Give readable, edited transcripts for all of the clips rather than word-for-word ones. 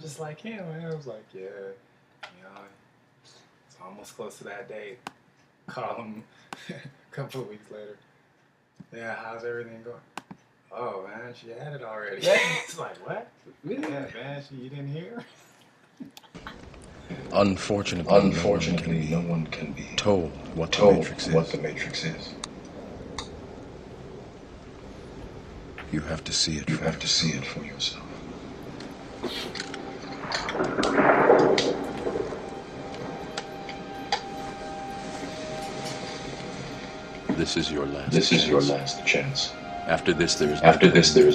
just like him. And I was like, yeah, you know, it's almost close to that date. Call him a couple of weeks later. Yeah, how's everything going? Oh man, she had it already. It's like, what? Yeah, man, you didn't hear? Unfortunately, no one can be told what the Matrix is. You have to see it. You have to see it for yourself. This is your last. This is your last chance. After this, there is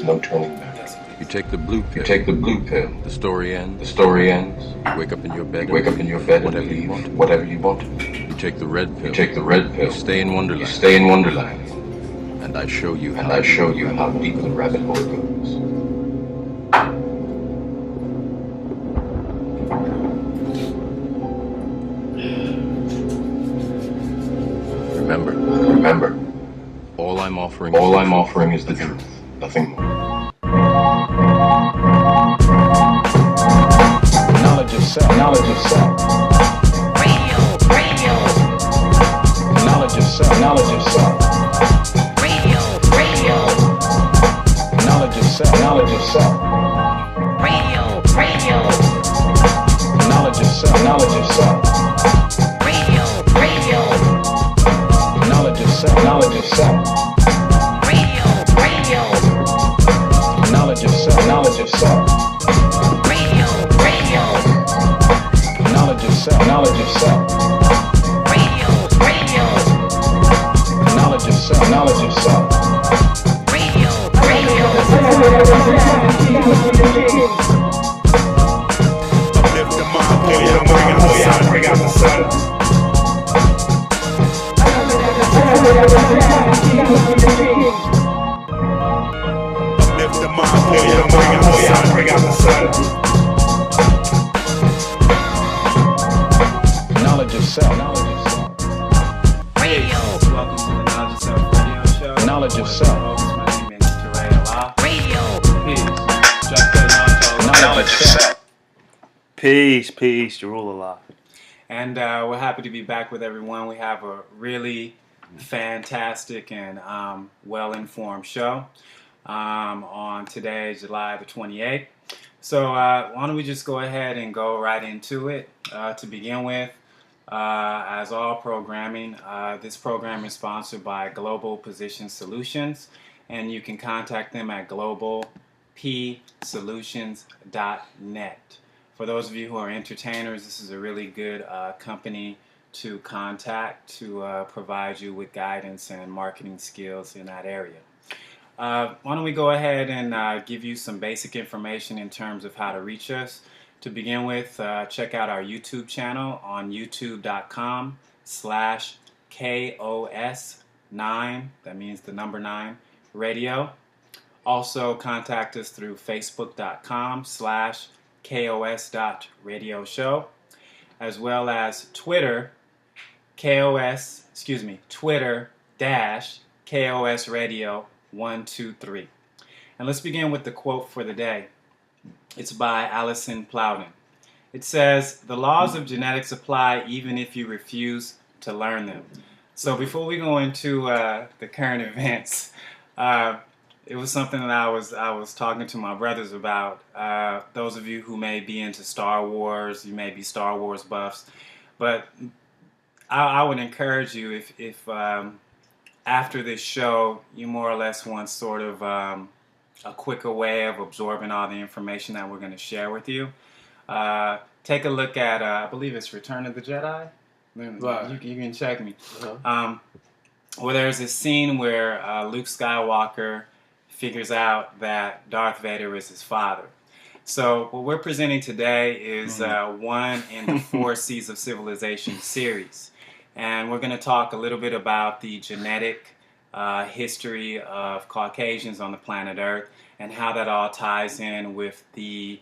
no turning back. You take the blue pill. You take the blue pill. The story ends. The story ends. You wake up in your bed. You wake up in your bed and whatever you want. Whatever you want. You take the red pill. You take the red pill. You stay in Wonderland. You stay in Wonderland. And I show you how deep the rabbit hole goes. Remember. All I'm offering is the truth. Nothing more. Knowledge of self. Radio. Knowledge of self. Radio. Knowledge of self. Radio. Knowledge of self. Radio. Knowledge of self. Knowledge of self. Knowledge of self. Knowledge of self. Knowledge of self. Knowledge of self. Knowledge of self. Knowledge of self. Knowledge of self. Uplift the mind, bring out the sun. Uplift the mind, bring out the sun. Knowledge of self. Radio. Welcome to the Knowledge of Self radio show. Knowledge of self. My name is Teray Allah. Radio. Peace. Just the Knowledge of self. Peace, Jarul Allah. And we're happy to be back with everyone. We have a really fantastic and well-informed show on today, July the 28th. So why don't we just go ahead and go right into it. To begin with, as all programming, this program is sponsored by Global Position Solutions, and you can contact them at globalpsolutions.net. For those of you who are entertainers, this is a really good company to contact to provide you with guidance and marketing skills in that area. Why don't we go ahead and give you some basic information in terms of how to reach us. To begin with, check out our YouTube channel on youtube.com/KOS9, that means the number 9, radio. Also contact us through facebook.com/KOS.radioshow, as well as Twitter-KOS Radio 123. And let's begin with the quote for the day. It's by Alison Plowden. It says, "The laws of genetics apply even if you refuse to learn them." So before we go into the current events, it was something that I was talking to my brothers about. Those of you who may be into Star Wars, you may be Star Wars buffs, but I would encourage you if after this show you more or less want sort of a quicker way of absorbing all the information that we're going to share with you. Take a look at I believe it's Return of the Jedi. You can check me. Well, there's this scene where Luke Skywalker figures out that Darth Vader is his father. So what we're presenting today is one in the 4 C's of Civilization series. And we're going to talk a little bit about the genetic history of Caucasians on the planet Earth and how that all ties in with the,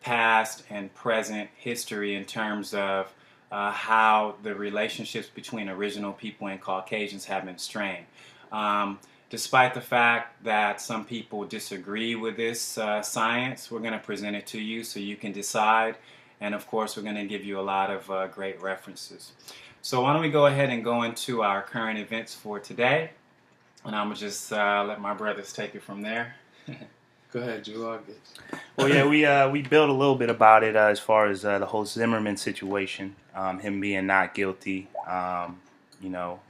past and present history in terms of how the relationships between original people and Caucasians have been strained. despite the fact that some people disagree with this science, we're going to present it to you so you can decide. And of course, we're going to give you a lot of great references. So why don't we go ahead and go into our current events for today. And I'm going to just let my brothers take it from there. Go ahead, Drew. Well, yeah, we built a little bit about it as far as the whole Zimmerman situation, him being not guilty.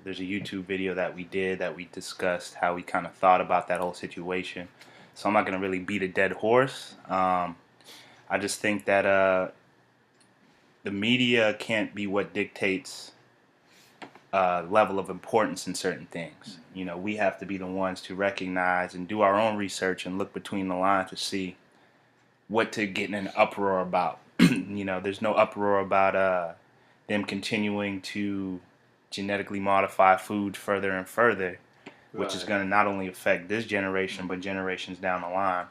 There's a YouTube video that we did that we discussed how we kind of thought about that whole situation. So I'm not going to really beat a dead horse. I just think that the media can't be what dictates level of importance in certain things. We have to be the ones to recognize and do our own research and look between the lines to see what to get in an uproar about. There's no uproar about them continuing to genetically modify food further and further, which is going to not only affect this generation but generations down the line.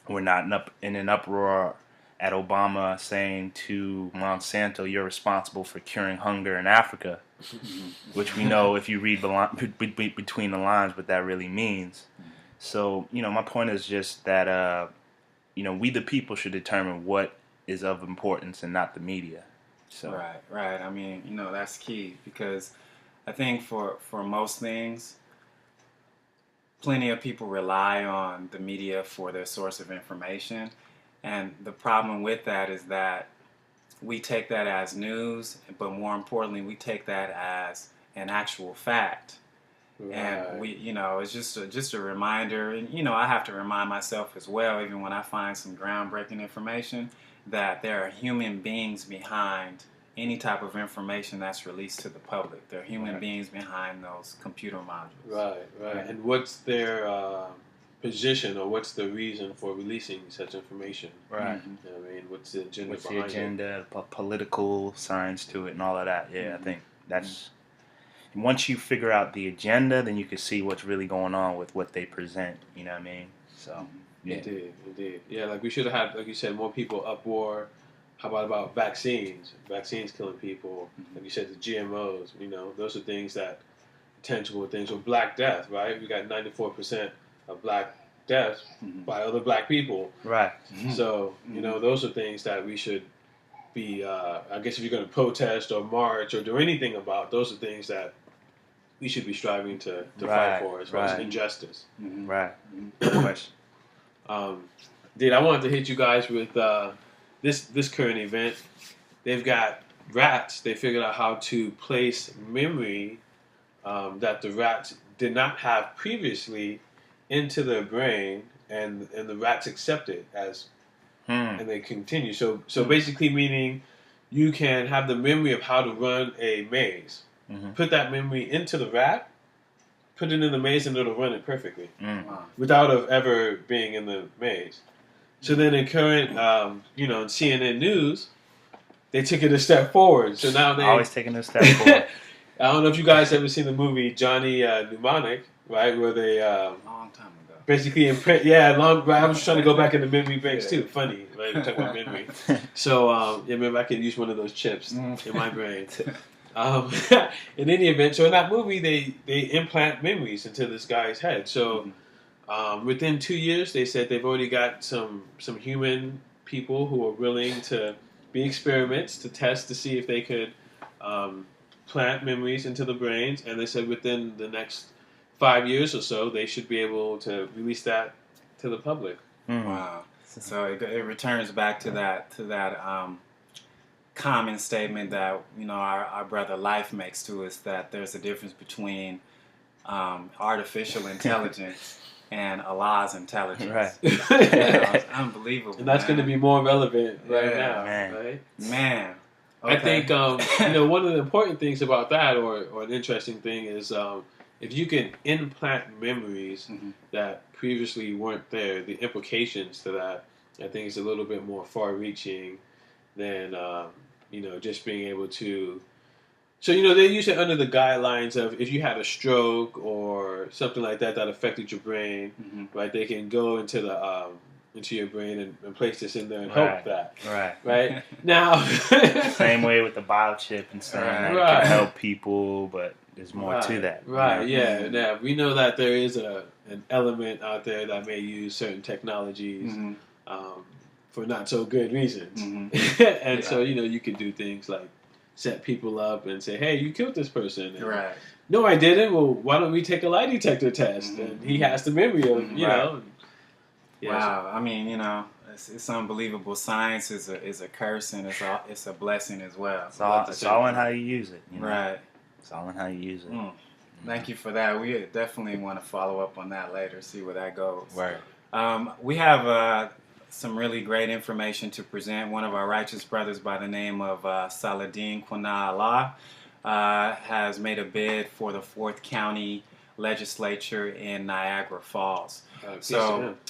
We're not in an uproar at Obama saying to Monsanto, you're responsible for curing hunger in Africa, which we know if you read between the lines what that really means. So, my point is just that, we the people should determine what is of importance and not the media. So. Right. I mean, that's key because I think for most things, plenty of people rely on the media for their source of information. And the problem with that is that we take that as news, but more importantly, we take that as an actual fact. Right. And we, it's just a reminder. And, I have to remind myself as well, even when I find some groundbreaking information, that there are human beings behind any type of information that's released to the public. There are human beings behind those computer modules. Right. And what's their position or what's the reason for releasing such information? Right. What's the agenda What's behind the agenda, political science to it and all of that. Yeah, I think that's... Once you figure out the agenda, then you can see what's really going on with what they present. You know what I mean? So... Yeah. Indeed. Yeah, like we should have had, like you said, more people uproar. How about vaccines? Vaccines killing people. Like you said, the GMOs. Those are things that tangible things. Or Black Death, right? We got 94% of Black deaths by other Black people. Right. So those are things that we should be. I guess if you're going to protest or march or do anything about, those are things that we should be striving to fight for as far as injustice. Right. Good question. I wanted to hit you guys with this current event. They've got rats. They figured out how to place memory that the rats did not have previously into their brain, and the rats accept it as, and they continue. So basically, meaning you can have the memory of how to run a maze. Put that memory into the rat. Put it in the maze and it'll run it perfectly without ever being in the maze. So then in current, in CNN News, they took it a step forward. So now they always taking a step forward. I don't know if you guys ever seen the movie Johnny Mnemonic, right? Where they long time ago. Basically imprint. Yeah, I was trying to go back in the memory banks too. Funny, right? We're talking about memory. So maybe I could use one of those chips in my brain. In any event, so in that movie, they implant memories into this guy's head. So within 2 years, they said they've already got some human people who are willing to be experiments to test to see if they could plant memories into the brains. And they said within the next 5 years or so, they should be able to release that to the public. Wow! So it returns back to that common statement that our brother Life makes to us, that there's a difference between artificial intelligence and Allah's intelligence. Right. It's unbelievable. And that's going to be more relevant right now. Man. Okay. I think one of the important things about that, or an interesting thing, is if you can implant memories that previously weren't there, the implications to that, I think, is a little bit more far-reaching than just being able to. So they use it under the guidelines of if you had a stroke or something like that affected your brain, right? They can go into the into your brain and place this in there and help that. Right. Now, same way with the biochip and saying that it can help people, but there's more to that. Right, you know? yeah. Now, we know that there is an element out there that may use certain technologies for not so good reasons. And so, you can do things like set people up and say, hey, you killed this person. And, Right. No, I didn't. Well, why don't we take a lie detector test? And he has the memory of, you know. Yeah, wow. I mean, it's unbelievable. Science is a curse and it's a blessing as well. It's all in how you use it. You know? Right. It's all in how you use it. Thank you for that. We definitely want to follow up on that later, see where that goes. Right. We have some really great information to present. One of our righteous brothers by the name of Saladin Quana Allah has made a bid for the 4th County Legislature in Niagara Falls.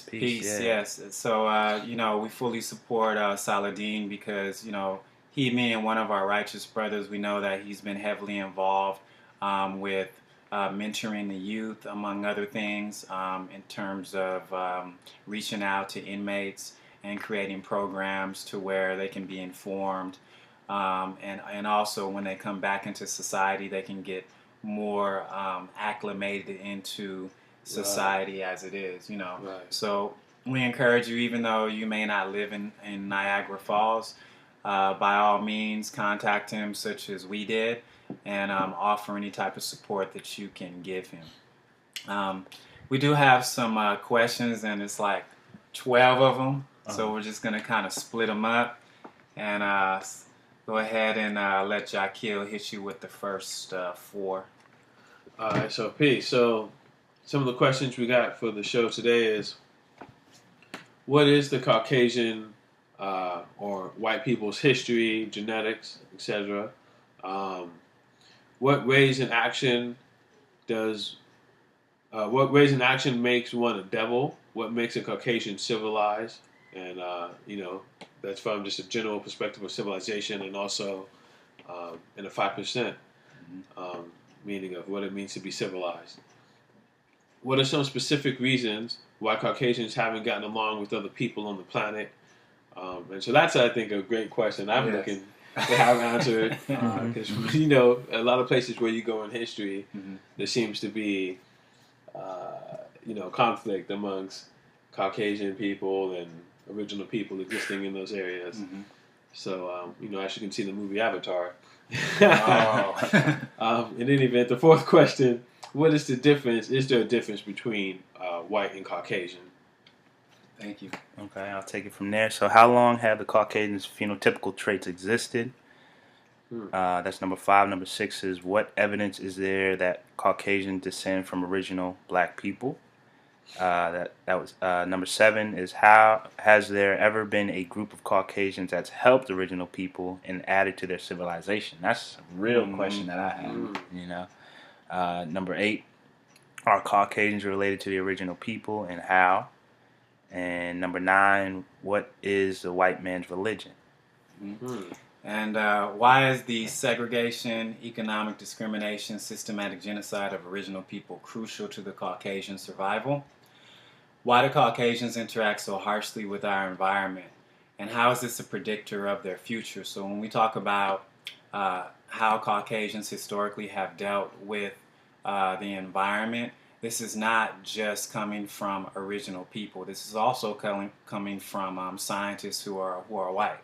Peace, yes. So, we fully support Saladin because, me and one of our righteous brothers, we know that he's been heavily involved with mentoring the youth, among other things, in terms of reaching out to inmates and creating programs to where they can be informed. And also when they come back into society, they can get more acclimated into society as it is, So we encourage you, even though you may not live in Niagara Falls, by all means contact him such as we did and offer any type of support that you can give him. We do have some questions, and it's like 12 of them, so we're just going to kind of split them up and go ahead and let Jaquil hit you with the first 4. All right, so peace. So some of the questions we got for the show today is, what is the Caucasian or white people's history, genetics, etc.? What ways in action makes one a devil? What makes a Caucasian civilized? And that's from just a general perspective of civilization, and also in a 5% meaning of what it means to be civilized. What are some specific reasons why Caucasians haven't gotten along with other people on the planet? And so that's, I think, a great question. I'm looking to have answered because a lot of places where you go in history, there seems to be conflict amongst Caucasian people and original people existing in those areas. So as you can see in the movie Avatar. In any event, the 4th question: what is the difference? Is there a difference between white and Caucasian? Thank you. Okay, I'll take it from there. So, how long have the Caucasian's phenotypical traits existed? That's number 5. Number 6 is, what evidence is there that Caucasians descend from original black people? That was number 7 is, how has there ever been a group of Caucasians that's helped original people and added to their civilization? That's a real question that I have. Number 8, are Caucasians related to the original people, and how? And number 9, what is the white man's religion? And why is the segregation, economic discrimination, systematic genocide of original people crucial to the Caucasian survival? Why do Caucasians interact so harshly with our environment? And how is this a predictor of their future? So when we talk about how Caucasians historically have dealt with the environment, this is not just coming from original people. This is also coming from scientists who are white.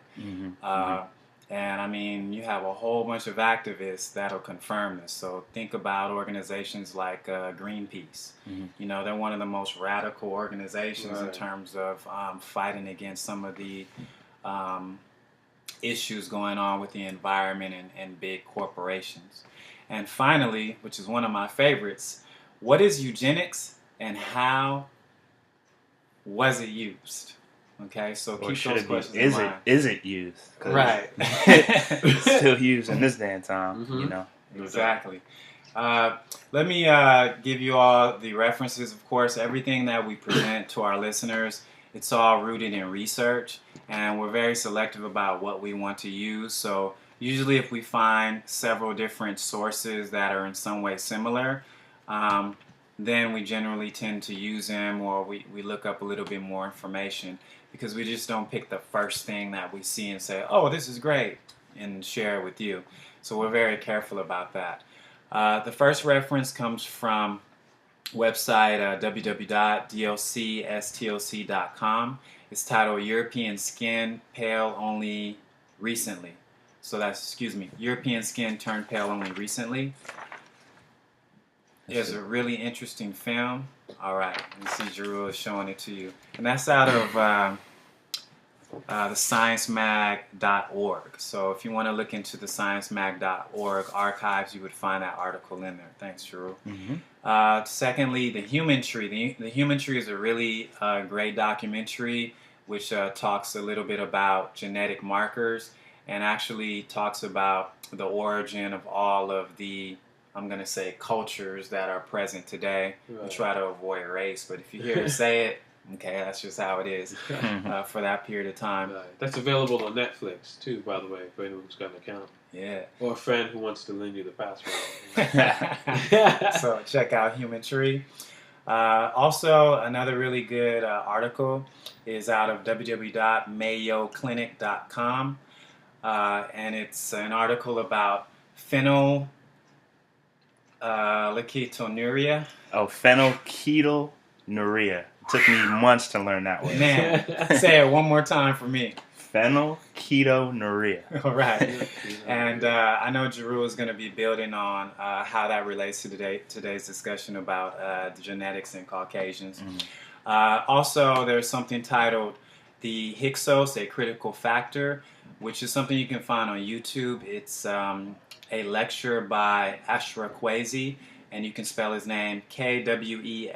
And I mean, you have a whole bunch of activists that'll confirm this. So think about organizations like Greenpeace. They're one of the most radical organizations in terms of fighting against some of the issues going on with the environment and big corporations. And finally, which is one of my favorites, what is eugenics and how was it used? Okay, so keep those questions in mind. Is it used? Right. It's still used in this day and time, Exactly. Let me give you all the references. Of course, everything that we present to our listeners, it's all rooted in research, and we're very selective about what we want to use. So usually if we find several different sources that are in some way similar, then we generally tend to use them, or we look up a little bit more information, because we just don't pick the first thing that we see and say, oh, this is great, and share it with you. So we're very careful about that. The first reference comes from website www.dlcstlc.com. It's titled European Skin Pale Only Recently. So that's, European Skin Turned Pale Only Recently. It's a really interesting film. All right, you see Jeru is showing it to you. And that's out of the sciencemag.org. So if you want to look into the sciencemag.org archives, you would find that article in there. Thanks, Jeru. Secondly, The Human Tree. The Human Tree is a really great documentary which talks a little bit about genetic markers and actually talks about the origin of all of the, I'm going to say, cultures that are present today. Right. We try to avoid race, but if you hear it say it, okay, that's just how it is for that period of time. Right. That's available on Netflix, too, by the way, for anyone who's got an account. Yeah. Or a friend who wants to lend you the password. So check out Human Tree. Also, another really good article is out of www.mayoclinic.com. And it's an article about phenylketonuria. Oh, phenylketonuria. It took me months to learn that one. Man, say it one more time for me. Phenylketonuria. All right. And I know Jeru is going to be building on how that relates to today's discussion about the genetics in Caucasians. Also, there's something titled The Hyksos, A Critical Factor, which is something you can find on YouTube. It's a lecture by Ashra Kwesi, and you can spell his name Kwesi,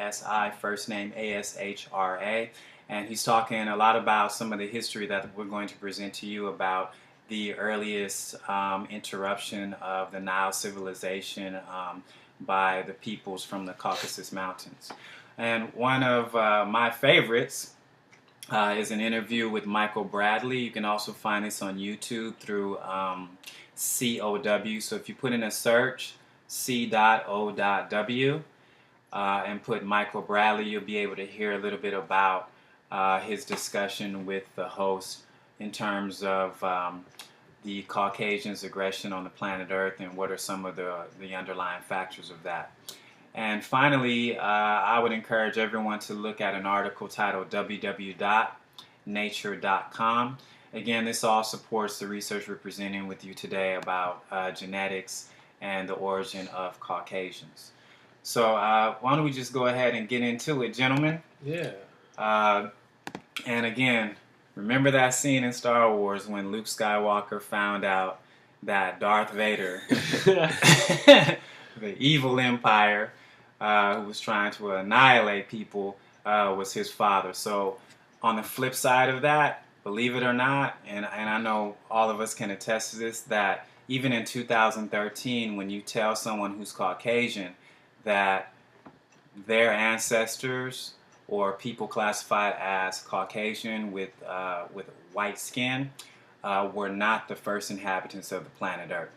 first name Ashra. And he's talking a lot about some of the history that we're going to present to you about the earliest interruption of the Nile civilization by the peoples from the Caucasus Mountains. And one of my favorites is an interview with Michael Bradley. You can also find this on YouTube through COW. So if you put in a search, C.O.W, and put Michael Bradley, you'll be able to hear a little bit about his discussion with the host in terms of the Caucasians' aggression on the planet Earth and what are some of the underlying factors of that. And finally, I would encourage everyone to look at an article titled www.nature.com. Again, this all supports the research we're presenting with you today about genetics and the origin of Caucasians. So why don't we just go ahead and get into it, gentlemen? Yeah. And again, remember that scene in Star Wars when Luke Skywalker found out that Darth Vader, the evil empire, who was trying to annihilate people, was his father. So on the flip side of that, believe it or not, and I know all of us can attest to this, that even in 2013, when you tell someone who's Caucasian that their ancestors or people classified as Caucasian with white skin were not the first inhabitants of the planet Earth.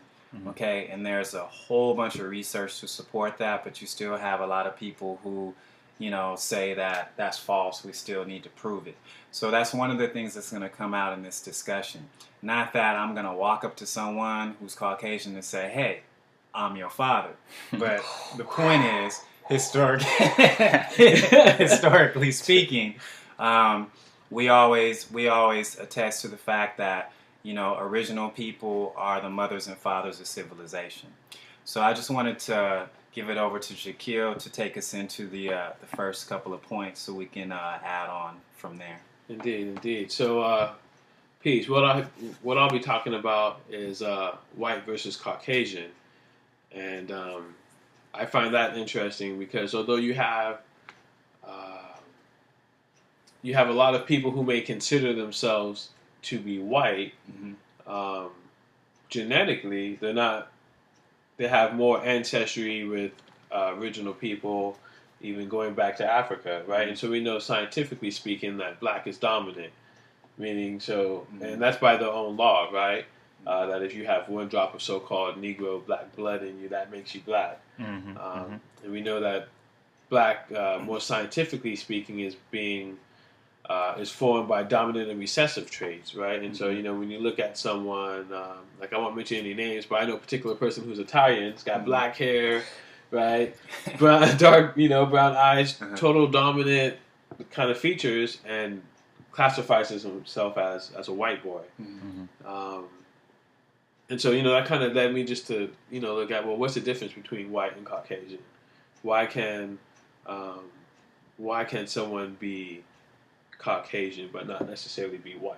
Okay, and there's a whole bunch of research to support that, but you still have a lot of people who, say that that's false. We still need to prove it. So that's one of the things that's going to come out in this discussion. Not that I'm going to walk up to someone who's Caucasian and say, "Hey, I'm your father." But the point is, historically speaking, we always attest to the fact that original people are the mothers and fathers of civilization. So I just wanted to give it over to Shaquille to take us into the first couple of points, so we can add on from there. Indeed. So, Peach, what I'll be talking about is white versus Caucasian, and I find that interesting because although you have a lot of people who may consider themselves to be white, genetically they're not. They have more ancestry with original people, even going back to Africa, right? And so we know scientifically speaking that black is dominant, meaning and that's by their own law, right? That if you have one drop of so-called Negro black blood in you, that makes you black. And we know that black, more scientifically speaking, is being is formed by dominant and recessive traits, right? And so, when you look at someone, like I won't mention any names, but I know a particular person who's Italian, has got black hair, right? Dark, brown eyes, total dominant kind of features, and classifies himself as a white boy. And so, that kind of led me just to, look at, well, what's the difference between white and Caucasian? Why can someone be Caucasian but not necessarily be white?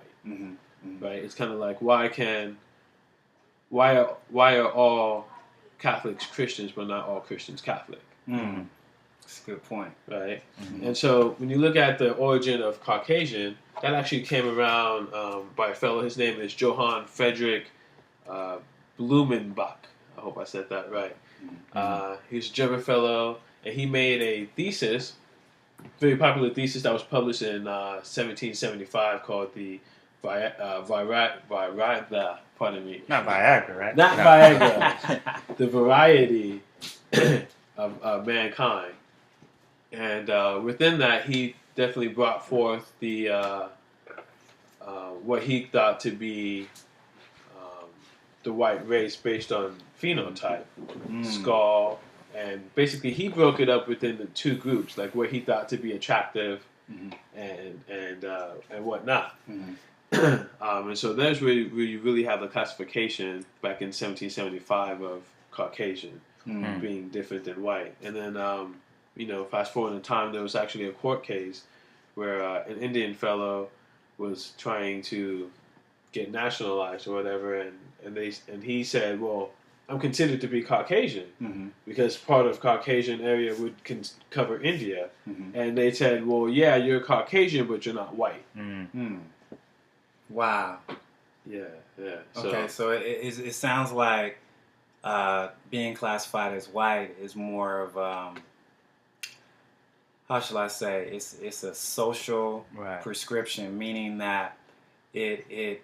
Right? It's kind of like, why are all Catholics Christians but not all Christians Catholic? That's a good point. Right? And so when you look at the origin of Caucasian, that actually came around by a fellow. His name is Johann Friedrich Blumenbach. I hope I said that right. He's a German fellow, and he made a thesis, very popular thesis that was published in 1775 called the pardon me. Not Viagra, right? Not Viagra. The variety of mankind. And within that, he definitely brought forth the what he thought to be the white race based on phenotype, skull, and basically he broke it up within the two groups, like what he thought to be attractive and whatnot. And so there's where you really have the classification back in 1775 of Caucasian being different than white. And then, fast forward in time, there was actually a court case where an Indian fellow was trying to get nationalized or whatever, and he said, well, I'm considered to be Caucasian because part of Caucasian area would cover India. And they said, well, yeah, you're Caucasian, but you're not white. Wow. Yeah. Okay, so it sounds like being classified as white is more of how shall I say? It's a social prescription, meaning that it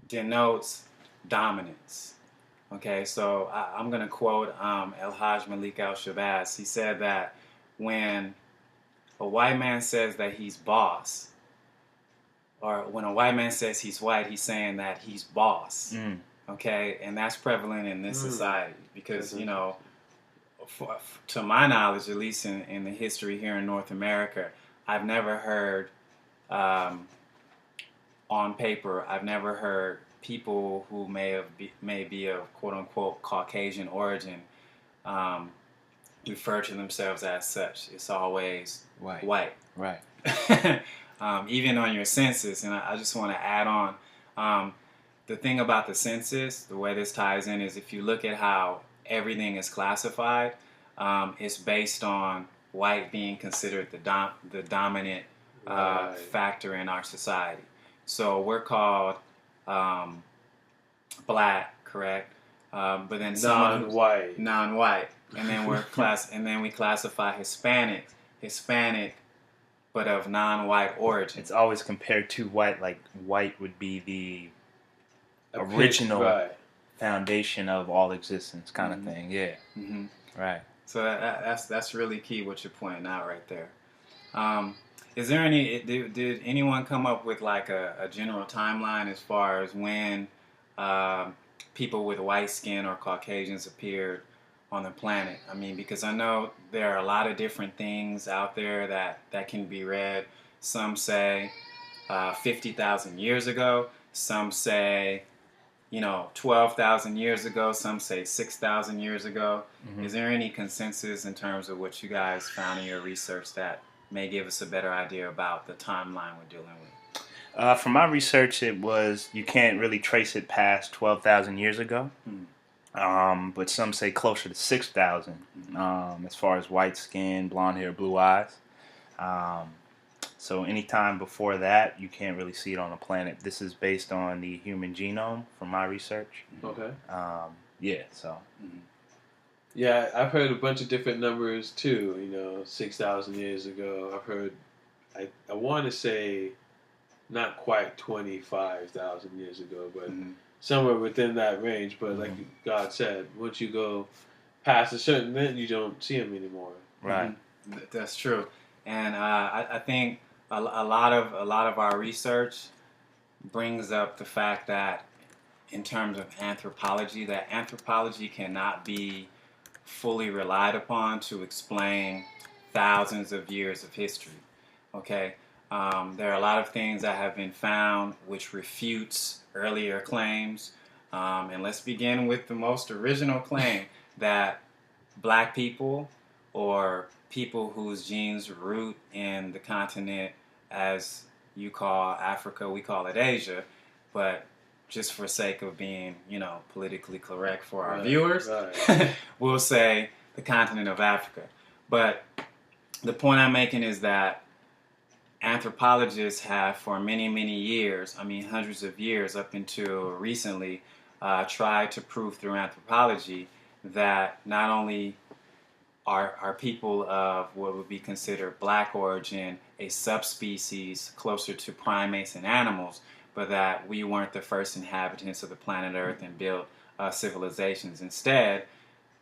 denotes dominance. Okay, so I'm going to quote El Hajj Malik Al-Shabazz. He said that when a white man says that he's boss, or when a white man says he's white, he's saying that he's boss. Okay, and that's prevalent in this society because, to my knowledge, at least in the history here in North America, I've never heard, on paper, I've never heard people who may be of quote-unquote Caucasian origin refer to themselves as such. It's always white. Right. Even on your census, and I just want to add on, the thing about the census, the way this ties in, is if you look at how everything is classified, it's based on white being considered the dominant factor in our society. So we're called black, correct? But then non-white, and then we classify Hispanic, but of non-white origin. It's always compared to white, like white would be the original foundation of all existence, kind of thing. Yeah. Right. So that's really key what you're pointing out right there. Is there did anyone come up with like a general timeline as far as when people with white skin or Caucasians appeared on the planet? I mean, because I know there are a lot of different things out there that can be read. Some say 50,000 years ago. Some say 12,000 years ago. Some say 6,000 years ago. Is there any consensus in terms of what you guys found in your research that may give us a better idea about the timeline we're dealing with? From my research, it was you can't really trace it past 12,000 years ago. But some say closer to 6,000 as far as white skin, blonde hair, blue eyes. So anytime before that, you can't really see it on the planet. This is based on the human genome from my research. Okay. Yeah, I've heard a bunch of different numbers too. 6,000 years ago. I've heard, I want to say, not quite 25,000 years ago, but somewhere within that range. But like God said, once you go past a certain event, you don't see them anymore. Right. That's true. And I think a lot of our research brings up the fact that in terms of anthropology, that anthropology cannot be fully relied upon to explain thousands of years of history. Okay, there are a lot of things that have been found which refutes earlier claims, and let's begin with the most original claim that black people or people whose genes root in the continent as you call Africa, we call it Asia, but just for sake of being, politically correct for our viewers, we'll say the continent of Africa. But the point I'm making is that anthropologists have for many, many years, hundreds of years up until recently, tried to prove through anthropology that not only are people of what would be considered black origin a subspecies closer to primates and animals, but that we weren't the first inhabitants of the planet Earth and built civilizations. Instead,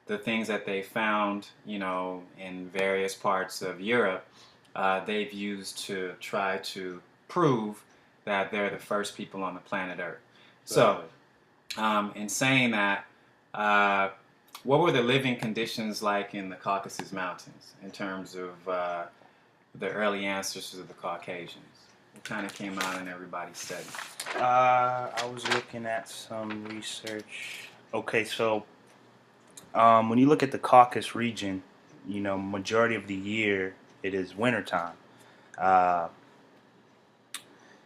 the things that they found, in various parts of Europe, they've used to try to prove that they're the first people on the planet Earth. So, in saying that, what were the living conditions like in the Caucasus Mountains in terms of the early ancestors of the Caucasians? What kind of came out in everybody's study? I was looking at some research. Okay, so when you look at the Caucasus region, majority of the year it is wintertime.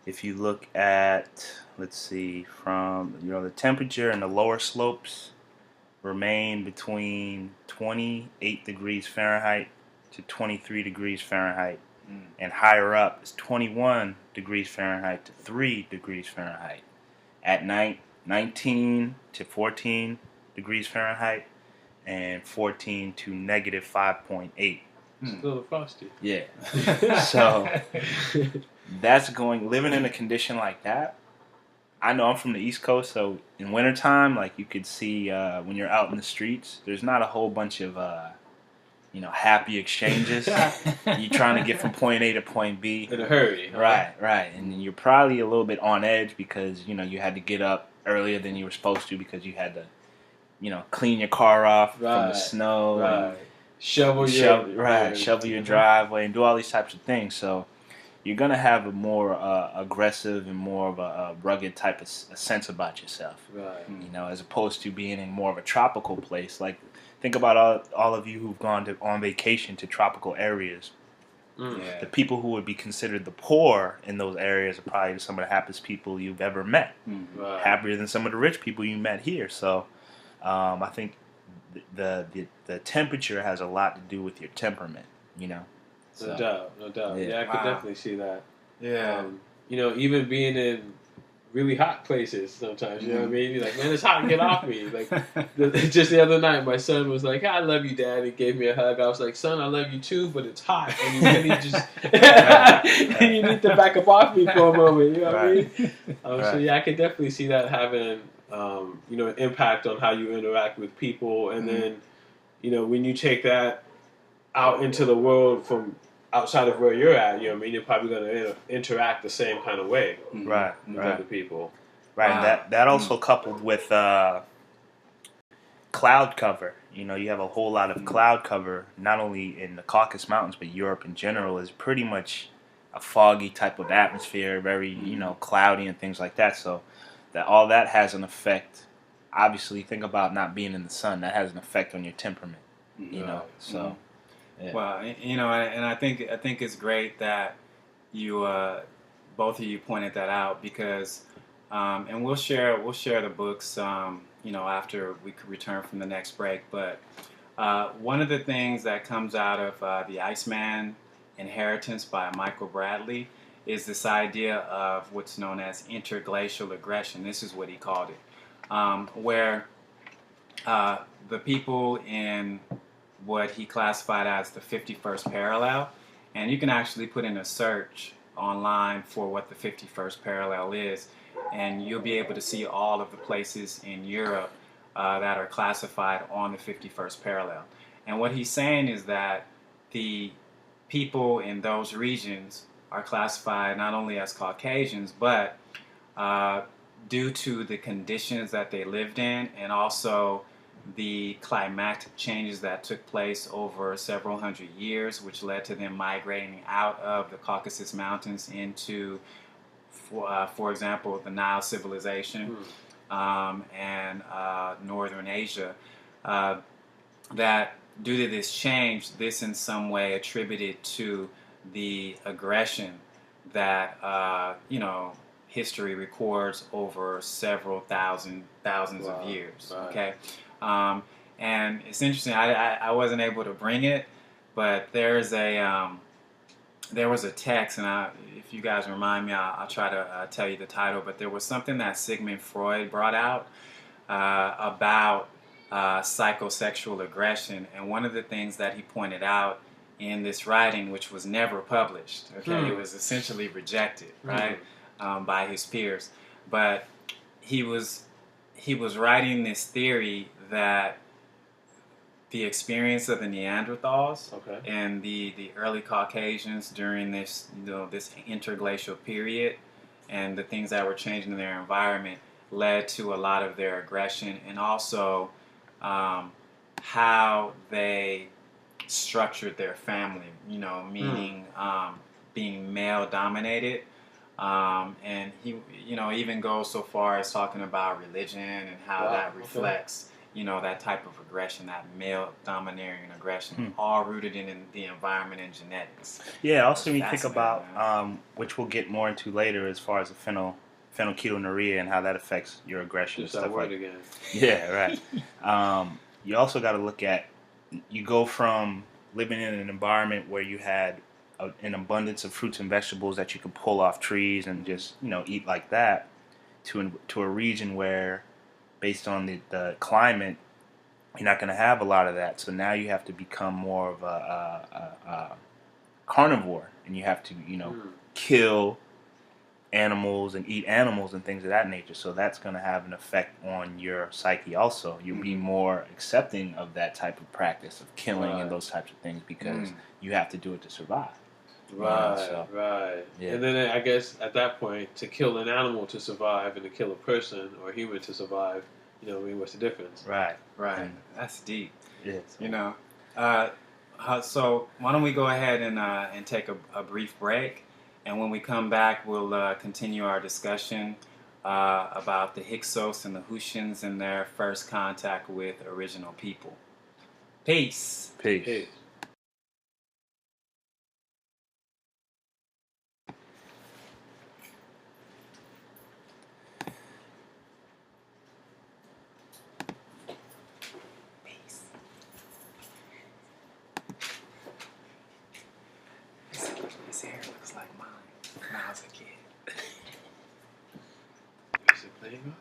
If you look at, let's see, from the temperature in the lower slopes remain between 28 degrees Fahrenheit to 23 degrees Fahrenheit. And higher up is 21 degrees Fahrenheit to 3 degrees Fahrenheit. At night, 19 to 14 degrees Fahrenheit and 14 to negative 5.8. Still frosty. Yeah. So that's living in a condition like that. I know I'm from the East Coast, so in wintertime, like you could see when you're out in the streets, there's not a whole bunch of happy exchanges. You're trying to get from point A to point B in a hurry. Huh? Right. And you're probably a little bit on edge because, you had to get up earlier than you were supposed to because you had to, clean your car off from the snow. Right. Shovel your driveway and do all these types of things. So you're going to have a more aggressive and more of a rugged type of sense about yourself. Right. As opposed to being in more of a tropical place. Like, think about all of you who've gone on vacation to tropical areas. Yeah. The people who would be considered the poor in those areas are probably some of the happiest people you've ever met. Right. Happier than some of the rich people you met here. So I think the temperature has a lot to do with your temperament, So, No doubt. Yeah, I could definitely see that. Yeah. Even being in really hot places sometimes, you know what I mean? You're like, man, it's hot, get off me. Like, just the other night, my son was like, I love you, Dad. He gave me a hug. I was like, son, I love you too, but it's hot. And he just, you need to back up off me for a moment, you know what I mean? So yeah, I could definitely see that having, an impact on how you interact with people. And then, when you take that out into the world from outside of where you're at, you're probably going to interact the same kind of way, with other people. Right. Wow. That also coupled with cloud cover. You have a whole lot of cloud cover, not only in the Caucasus Mountains, but Europe in general is pretty much a foggy type of atmosphere, very, cloudy and things like that. So all that has an effect. Obviously, think about not being in the sun. That has an effect on your temperament, so... Yeah. Well, and I think it's great that you both of you pointed that out because, and we'll share the books, after we return from the next break. But one of the things that comes out of the Iceman Inheritance by Michael Bradley is this idea of what's known as interglacial aggression. This is what he called it, where the people in what he classified as the 51st parallel, and you can actually put in a search online for what the 51st parallel is, and you'll be able to see all of the places in Europe that are classified on the 51st parallel. And what he's saying is that the people in those regions are classified not only as Caucasians, but due to the conditions that they lived in, and also the climatic changes that took place over several hundred years, which led to them migrating out of the Caucasus Mountains into, for example, the Nile civilization and northern Asia, that due to this change, this in some way attributed to the aggression that history records over several thousands of years. Right. Okay, and it's interesting. I wasn't able to bring it, but there was a text, and if you guys remind me, I'll try to tell you the title. But there was something that Sigmund Freud brought out about psychosexual aggression, and one of the things that he pointed out in this writing, which was never published, okay, it was essentially rejected, right, by his peers, but he was writing this theory that the experience of the Neanderthals and the early Caucasians during this this interglacial period, and the things that were changing in their environment, led to a lot of their aggression, and also how they structured their family, meaning being male dominated. And he, even goes so far as talking about religion and how that reflects, that type of aggression, that male domineering aggression, all rooted in the environment and genetics. Yeah, also when you think about, which we'll get more into later, as far as the phenylketonuria and how that affects your aggression. Just and that stuff word like again. Yeah, right. You also got to look at, you go from living in an environment where you had an abundance of fruits and vegetables that you could pull off trees and just eat like that, to a region where, based on the climate, you're not going to have a lot of that. So now you have to become more of a carnivore, and you have to kill animals and eat animals and things of that nature. So that's going to have an effect on your psyche also. You'll be more accepting of that type of practice of killing and those types of things, because you have to do it to survive. Right. Yeah. And then I guess at that point, to kill an animal to survive and to kill a person or a human to survive, what's the difference? Right. That's deep. Yeah. So why don't we go ahead and take a brief break, and when we come back, we'll continue our discussion about the Hyksos and the Hutchins and their first contact with original people. Peace. Peace. His hair looks like mine when I was a kid. Is it playing?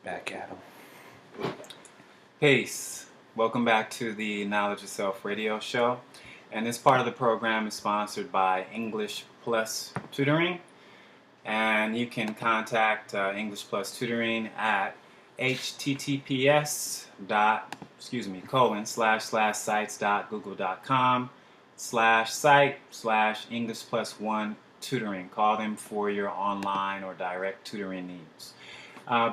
Back at 'em. Peace. Welcome back to the Knowledge Yourself radio show. And this part of the program is sponsored by English Plus Tutoring. And you can contact English Plus Tutoring at https://sites.google.com/site/English Plus One Tutoring. Call them for your online or direct tutoring needs.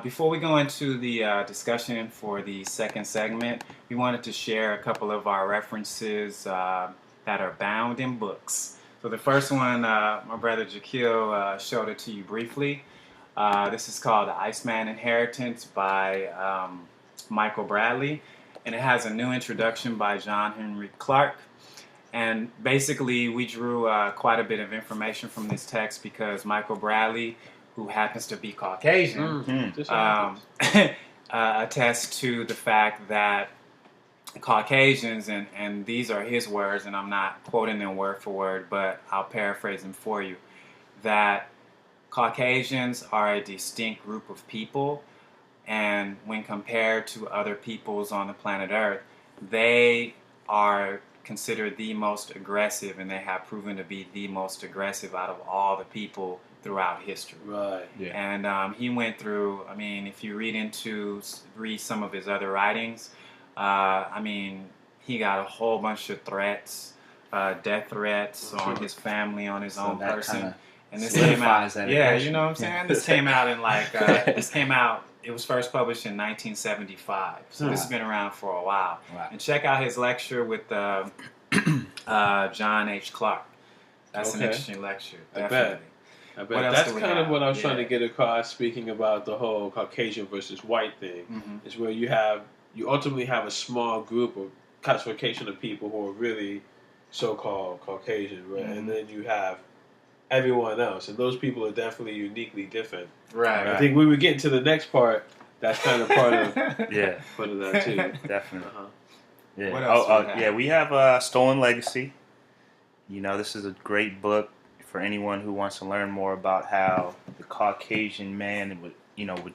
Before we go into the discussion for the second segment, we wanted to share a couple of our references that are bound in books. So the first one, my brother Jaquil showed it to you briefly. This is called The Iceman Inheritance by Michael Bradley, and it has a new introduction by John Henry Clark. And basically, we drew quite a bit of information from this text because Michael Bradley, who happens to be Caucasian, attests to the fact that Caucasians, and these are his words, and I'm not quoting them word for word, but I'll paraphrase them for you, that Caucasians are a distinct group of people, and when compared to other peoples on the planet Earth, they are considered the most aggressive, and they have proven to be the most aggressive out of all the people throughout history. Right. Yeah. And he went through, I mean, if you read some of his other writings, I mean, he got a whole bunch of threats, death threats on his family, on his own person. And this came out, yeah, you know what I'm saying? This came out in it was first published in 1975. So this has been around for a while. Wow. And check out his lecture with John H. Clark. That's an interesting lecture, definitely. I bet. That's kind of what I was trying to get across, speaking about the whole Caucasian versus white thing, is where you ultimately have a small group of classification of people who are really so-called Caucasian, right? And then you have everyone else, and those people are definitely uniquely different. Right. I think when we get into the next part, that's kind of part of part of that too. Definitely. Yeah. What else do we have? Yeah, we have Stolen Legacy. You know, this is a great book for anyone who wants to learn more about how the Caucasian man would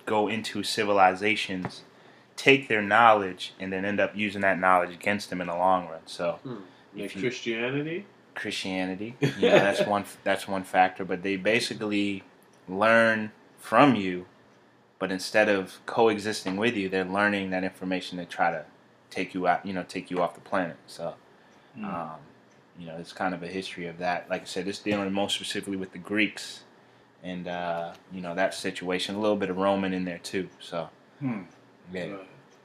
go into civilizations, take their knowledge, and then end up using that knowledge against them in the long run. So, like Christianity, that's one factor. But they basically learn from you, but instead of coexisting with you, they're learning that information to try to take you out, take you off the planet. So, it's kind of a history of that. Like I said, it's dealing most specifically with the Greeks, and that situation. A little bit of Roman in there too. So, yeah.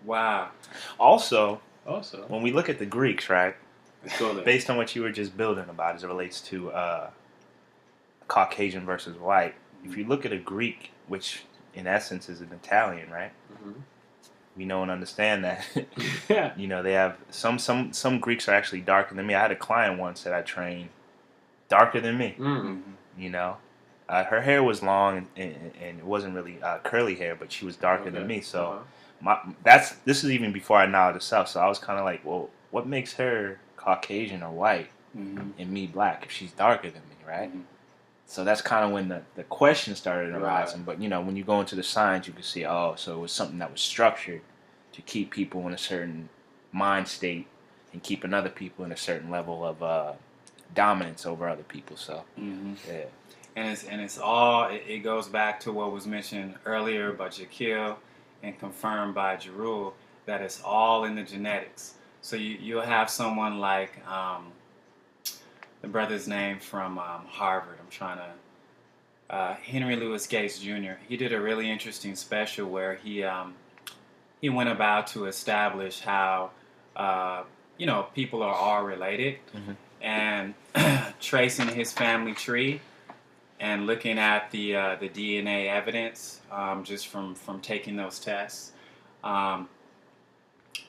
Wow. Also, when we look at the Greeks, right? So Based on what you were just building about as it relates to Caucasian versus white, if you look at a Greek, which in essence is an Italian, right? We know and understand that. They have some Greeks are actually darker than me. I had a client once that I trained, darker than me. Her hair was long and it wasn't really curly hair, but she was darker than me. So this is even before I knowledge itself. So I was kind of like, well, what makes her Caucasian or white and me black if she's darker than me, right? So that's kind of when the question started arising. But when you go into the science, you can see, so it was something that was structured to keep people in a certain mind state and keeping other people in a certain level of dominance over other people. So yeah. And it's all, it goes back to what was mentioned earlier by Jaquil and confirmed by Jerul, that it's all in the genetics. So you'll have someone like the brother's name from Harvard. I'm trying to Henry Louis Gates Jr. He did a really interesting special where he went about to establish how people are all related, and tracing his family tree and looking at the DNA evidence just from taking those tests.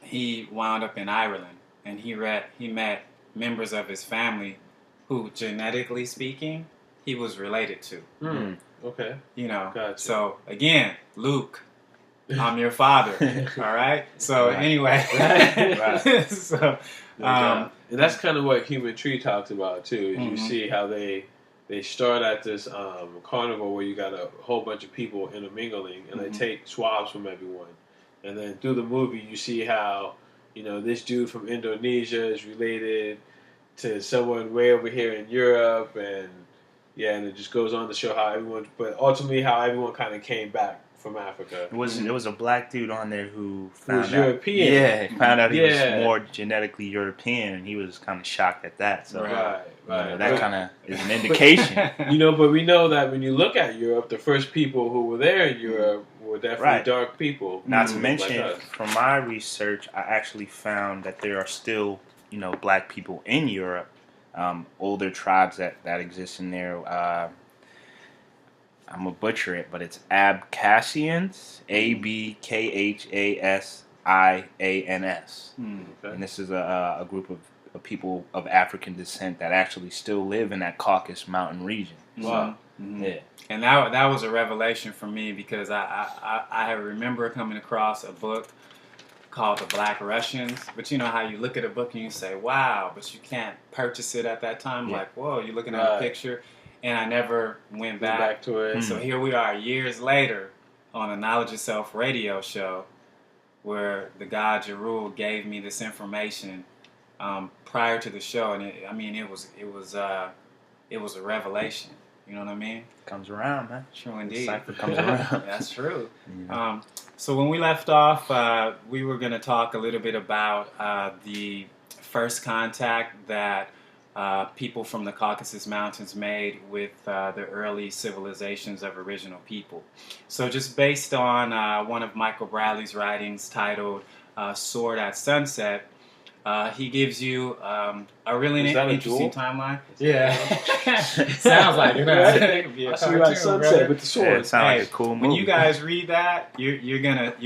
He wound up in Ireland, and he met members of his family who, genetically speaking, he was related to. Okay. Gotcha. So again, Luke, I'm your father. All right. So anyway, so and that's kind of what Human Tree talks about too. Is you see how they they start at this carnival where you got a whole bunch of people intermingling, and they take swabs from everyone. And then through the movie, you see how, this dude from Indonesia is related to someone way over here in Europe, and it just goes on to show how but ultimately how everyone kind of came back from Africa. There was a black dude on there who was European. Yeah, found out he was more genetically European, and he was kind of shocked at that. So right. That kind of is an indication. But we know that when you look at Europe, the first people who were there in Europe were definitely dark people. Not to mention, from my research, I actually found that there are still, black people in Europe, older tribes that exist in there. I'm going to butcher it, but it's Abkhazians, Abkhasians. Okay. And this is a group of people of African descent that actually still live in that Caucasus mountain region. Wow. Mm-hmm. Yeah. And that was a revelation for me, because I remember coming across a book called The Black Russians. But you know how you look at a book and you say, wow, but you can't purchase it at that time. Yeah. Like, whoa, you're looking at a picture. And I never went back to it. So here we are years later on a Knowledge of Self radio show where the guy Jarul gave me this information prior to the show, and it was a revelation. You know what I mean? Comes around, man. True indeed. The cipher comes around. That's true. Yeah. So when we left off, we were going to talk a little bit about the first contact that people from the Caucasus Mountains made with the early civilizations of original people. So just based on one of Michael Bradley's writings titled Sword at Sunset, he gives you a really interesting timeline. Yeah. Sounds like it. It could be a see you at sunset with the sword. Yeah, it sounds like a cool movie. When you guys read that, you're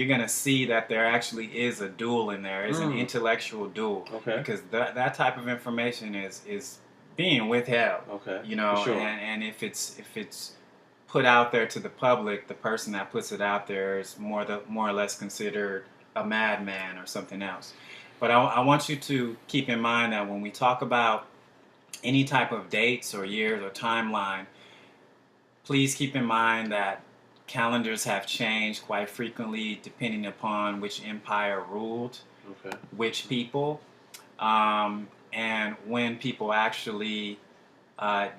gonna see that there actually is a duel in there. It's an intellectual duel. Okay. Because that type of information is being withheld. Okay. Sure. And if it's put out there to the public, the person that puts it out there is more or less considered a madman or something else. But I want you to keep in mind that when we talk about any type of dates or years or timeline, please keep in mind that calendars have changed quite frequently depending upon which empire ruled which people, and when people actually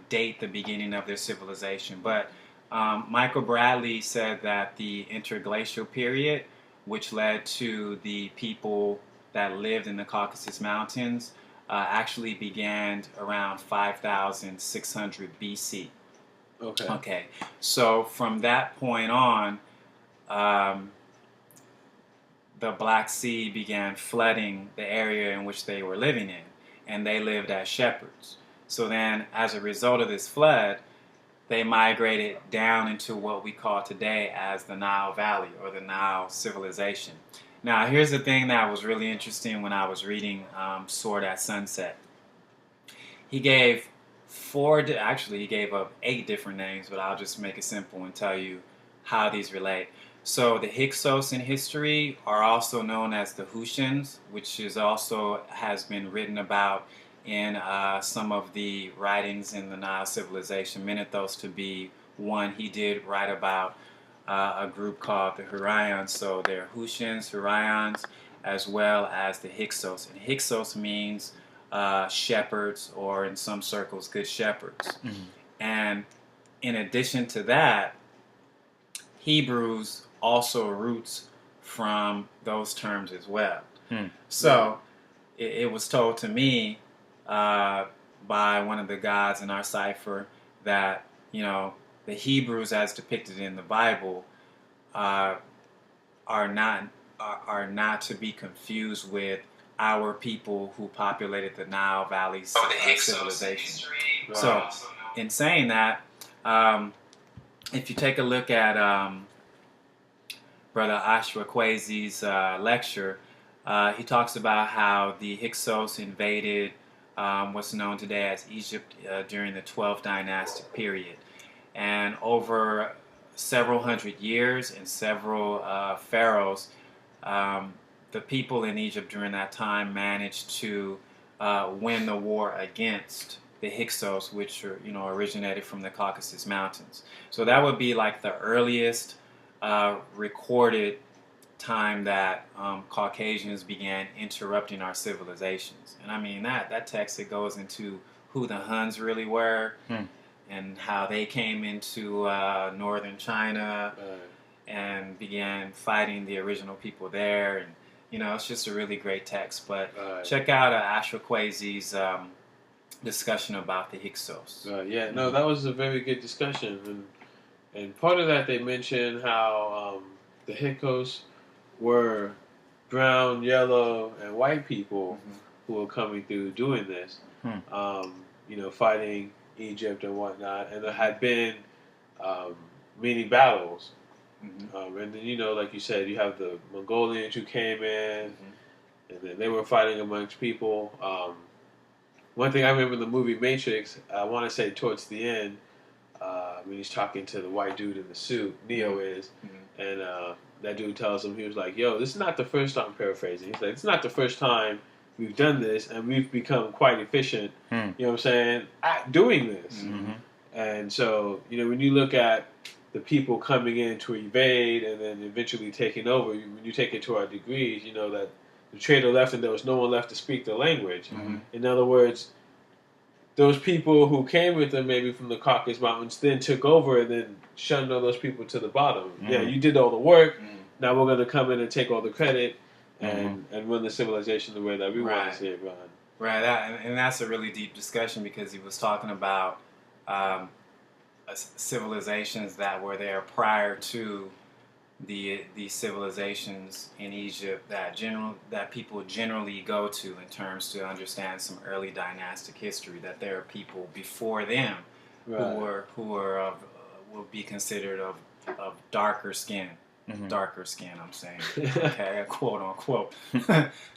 date the beginning of their civilization. But Michael Bradley said that the interglacial period, which led to the people that lived in the Caucasus Mountains, actually began around 5,600 BC. Okay. So from that point on, the Black Sea began flooding the area in which they were living in, and they lived as shepherds. So then, as a result of this flood, they migrated down into what we call today as the Nile Valley or the Nile Civilization. Now, here's the thing that was really interesting when I was reading Sword at Sunset. He gave he gave up 8 different names, but I'll just make it simple and tell you how these relate. So the Hyksos in history are also known as the Hutians, which has been written about in some of the writings in the Nile Civilization. Menethos to be one. He did write about a group called the Hurrians. So they're Hutians, Hurrians, as well as the Hyksos. And Hyksos means shepherds, or in some circles, good shepherds. Mm-hmm. And in addition to that, Hebrews also roots from those terms as well. So it was told to me by one of the gods in our cipher that, the Hebrews as depicted in the Bible are not to be confused with our people who populated the Nile Valley civilization. So in saying that, if you take a look at Brother Ashra Kwesi's lecture, he talks about how the Hyksos invaded what's known today as Egypt during the 12th dynastic period. And over several hundred years and several pharaohs, the people in Egypt during that time managed to win the war against the Hyksos, which are, originated from the Caucasus Mountains. So that would be like the earliest recorded time that Caucasians began interrupting our civilizations. And I mean that text, it goes into who the Huns really were and how they came into northern China and began fighting the original people there. And it's just a really great text. But check out Ashra Kwesi's discussion about the Hyksos. Yeah, no, that was a very good discussion. And part of that, they mentioned how the Hyksos were brown, yellow, and white people who were coming through doing this, fighting Egypt and whatnot. And there had been many battles. And then, like you said, you have the Mongolians who came in, and then they were fighting amongst people. One thing I remember in the movie Matrix, I want to say towards the end, when he's talking to the white dude in the suit, Neo is, and that dude tells him, he was like, yo, this is not the first time, I'm paraphrasing, he's like, it's not the first time we've done this, and we've become quite efficient, you know what I'm saying, at doing this. And so, when you look at the people coming in to evade and then eventually taking over, when you take it to our degrees, that the trader left and there was no one left to speak the language. In other words, those people who came with them maybe from the Caucasus Mountains then took over and then shunned all those people to the bottom. Yeah, you did all the work. Now we're going to come in and take all the credit and run the civilization the way that we want to see it run. Right, and that's a really deep discussion because he was talking about civilizations that were there prior to the civilizations in Egypt that people generally go to in terms to understand some early dynastic history. That there are people before them who will be considered of darker skin. Darker skin, I'm saying. Okay, quote unquote.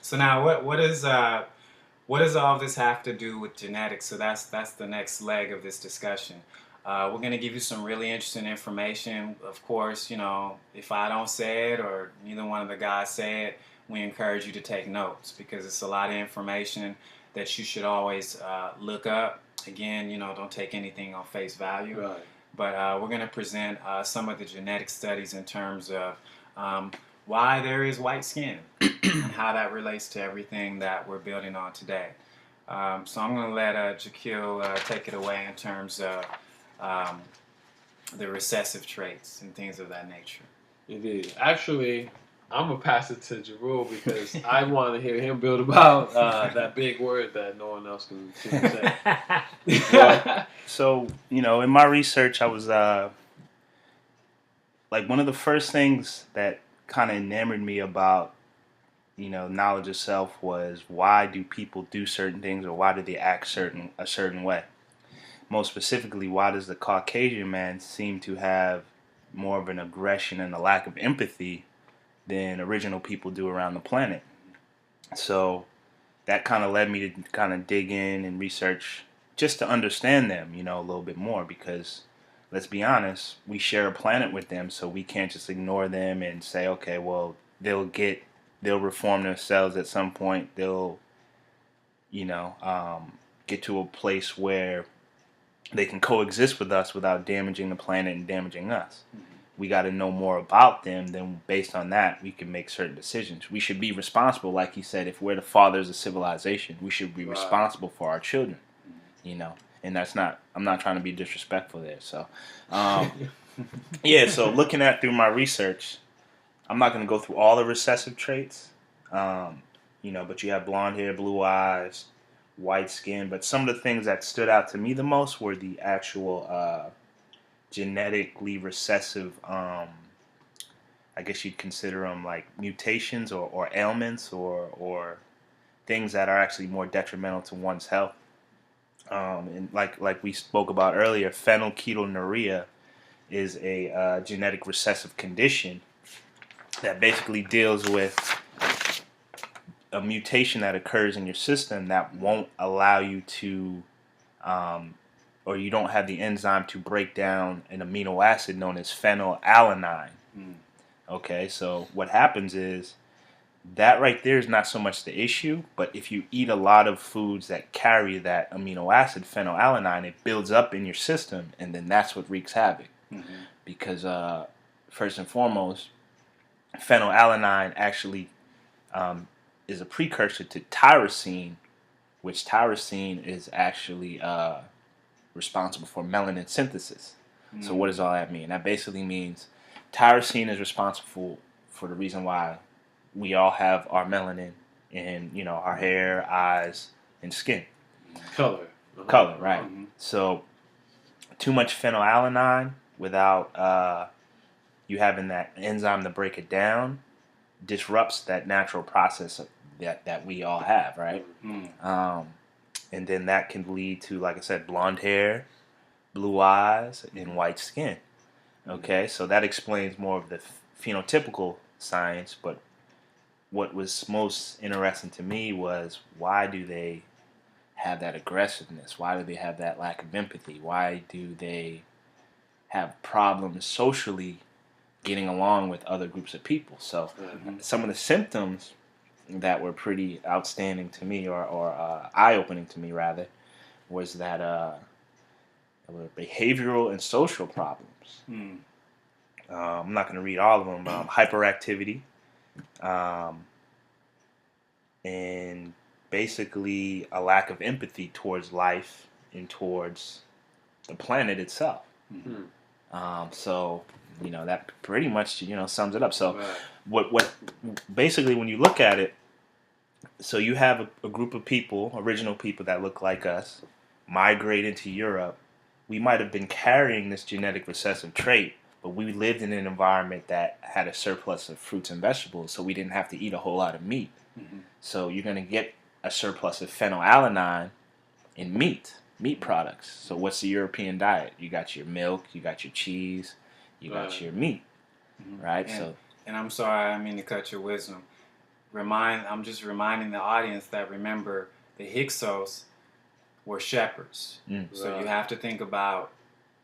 So now, what does all this have to do with genetics? So that's the next leg of this discussion. We're going to give you some really interesting information. Of course, if I don't say it or neither one of the guys say it, we encourage you to take notes because it's a lot of information that you should always look up. Again, don't take anything on face value. Right. But we're going to present some of the genetic studies in terms of why there is white skin and how that relates to everything that we're building on today. So I'm going to let Jaquil take it away in terms of the recessive traits and things of that nature. Indeed. Actually, I'm going to pass it to Jarul because I want to hear him build about that big word that no one else can say. Well, so, in my research, I was like one of the first things that kind of enamored me about, knowledge of self was why do people do certain things or why do they act a certain way? Most specifically, why does the Caucasian man seem to have more of an aggression and a lack of empathy than original people do around the planet? So that kind of led me to kind of dig in and research just to understand them, a little bit more because, let's be honest, we share a planet with them, so we can't just ignore them and say, okay, well, they'll reform themselves at some point. They'll, get to a place where they can coexist with us without damaging the planet and damaging us. We got to know more about them. Then based on that, we can make certain decisions. We should be responsible, like he said, if we're the fathers of civilization, we should be responsible for our children, and that's not, I'm not trying to be disrespectful there. So, so looking at through my research, I'm not going to go through all the recessive traits, but you have blonde hair, blue eyes, white skin, but some of the things that stood out to me the most were the actual genetically recessive, I guess you'd consider them like mutations or ailments or things that are actually more detrimental to one's health. And like we spoke about earlier, phenylketonuria is a genetic recessive condition that basically deals with a mutation that occurs in your system that won't allow you to, or you don't have the enzyme to break down an amino acid known as phenylalanine. Okay, so what happens is that right there is not so much the issue, but if you eat a lot of foods that carry that amino acid, phenylalanine, it builds up in your system, and then that's what wreaks havoc. Because first and foremost, phenylalanine actually is a precursor to tyrosine, which tyrosine is actually responsible for melanin synthesis. So what does all that mean? That basically means tyrosine is responsible for the reason why we all have our melanin in, our hair, eyes, and skin. Color. Color, right. So too much phenylalanine without you having that enzyme to break it down disrupts that natural process that we all have, right? And then that can lead to, like I said, blonde hair, blue eyes, and white skin. Okay, so that explains more of the phenotypical science, but what was most interesting to me was, why do they have that aggressiveness? Why do they have that lack of empathy? Why do they have problems socially getting along with other groups of people? So some of the symptoms that were pretty outstanding to me, or eye-opening to me rather, was that were behavioral and social problems. I'm not going to read all of them. Hyperactivity, and basically a lack of empathy towards life and towards the planet itself. So that pretty much sums it up. So what basically, when you look at it, so you have a group of people, original people that look like us, migrate into Europe. We might have been carrying this genetic recessive trait, but we lived in an environment that had a surplus of fruits and vegetables, so we didn't have to eat a whole lot of meat. So you're going to get a surplus of phenylalanine in meat products. So what's the European diet? You got your milk, you got your cheese, you got your meat, right? And I'm sorry, I mean to cut your wisdom. I'm just reminding the audience that, remember, the Hyksos were shepherds. So you have to think about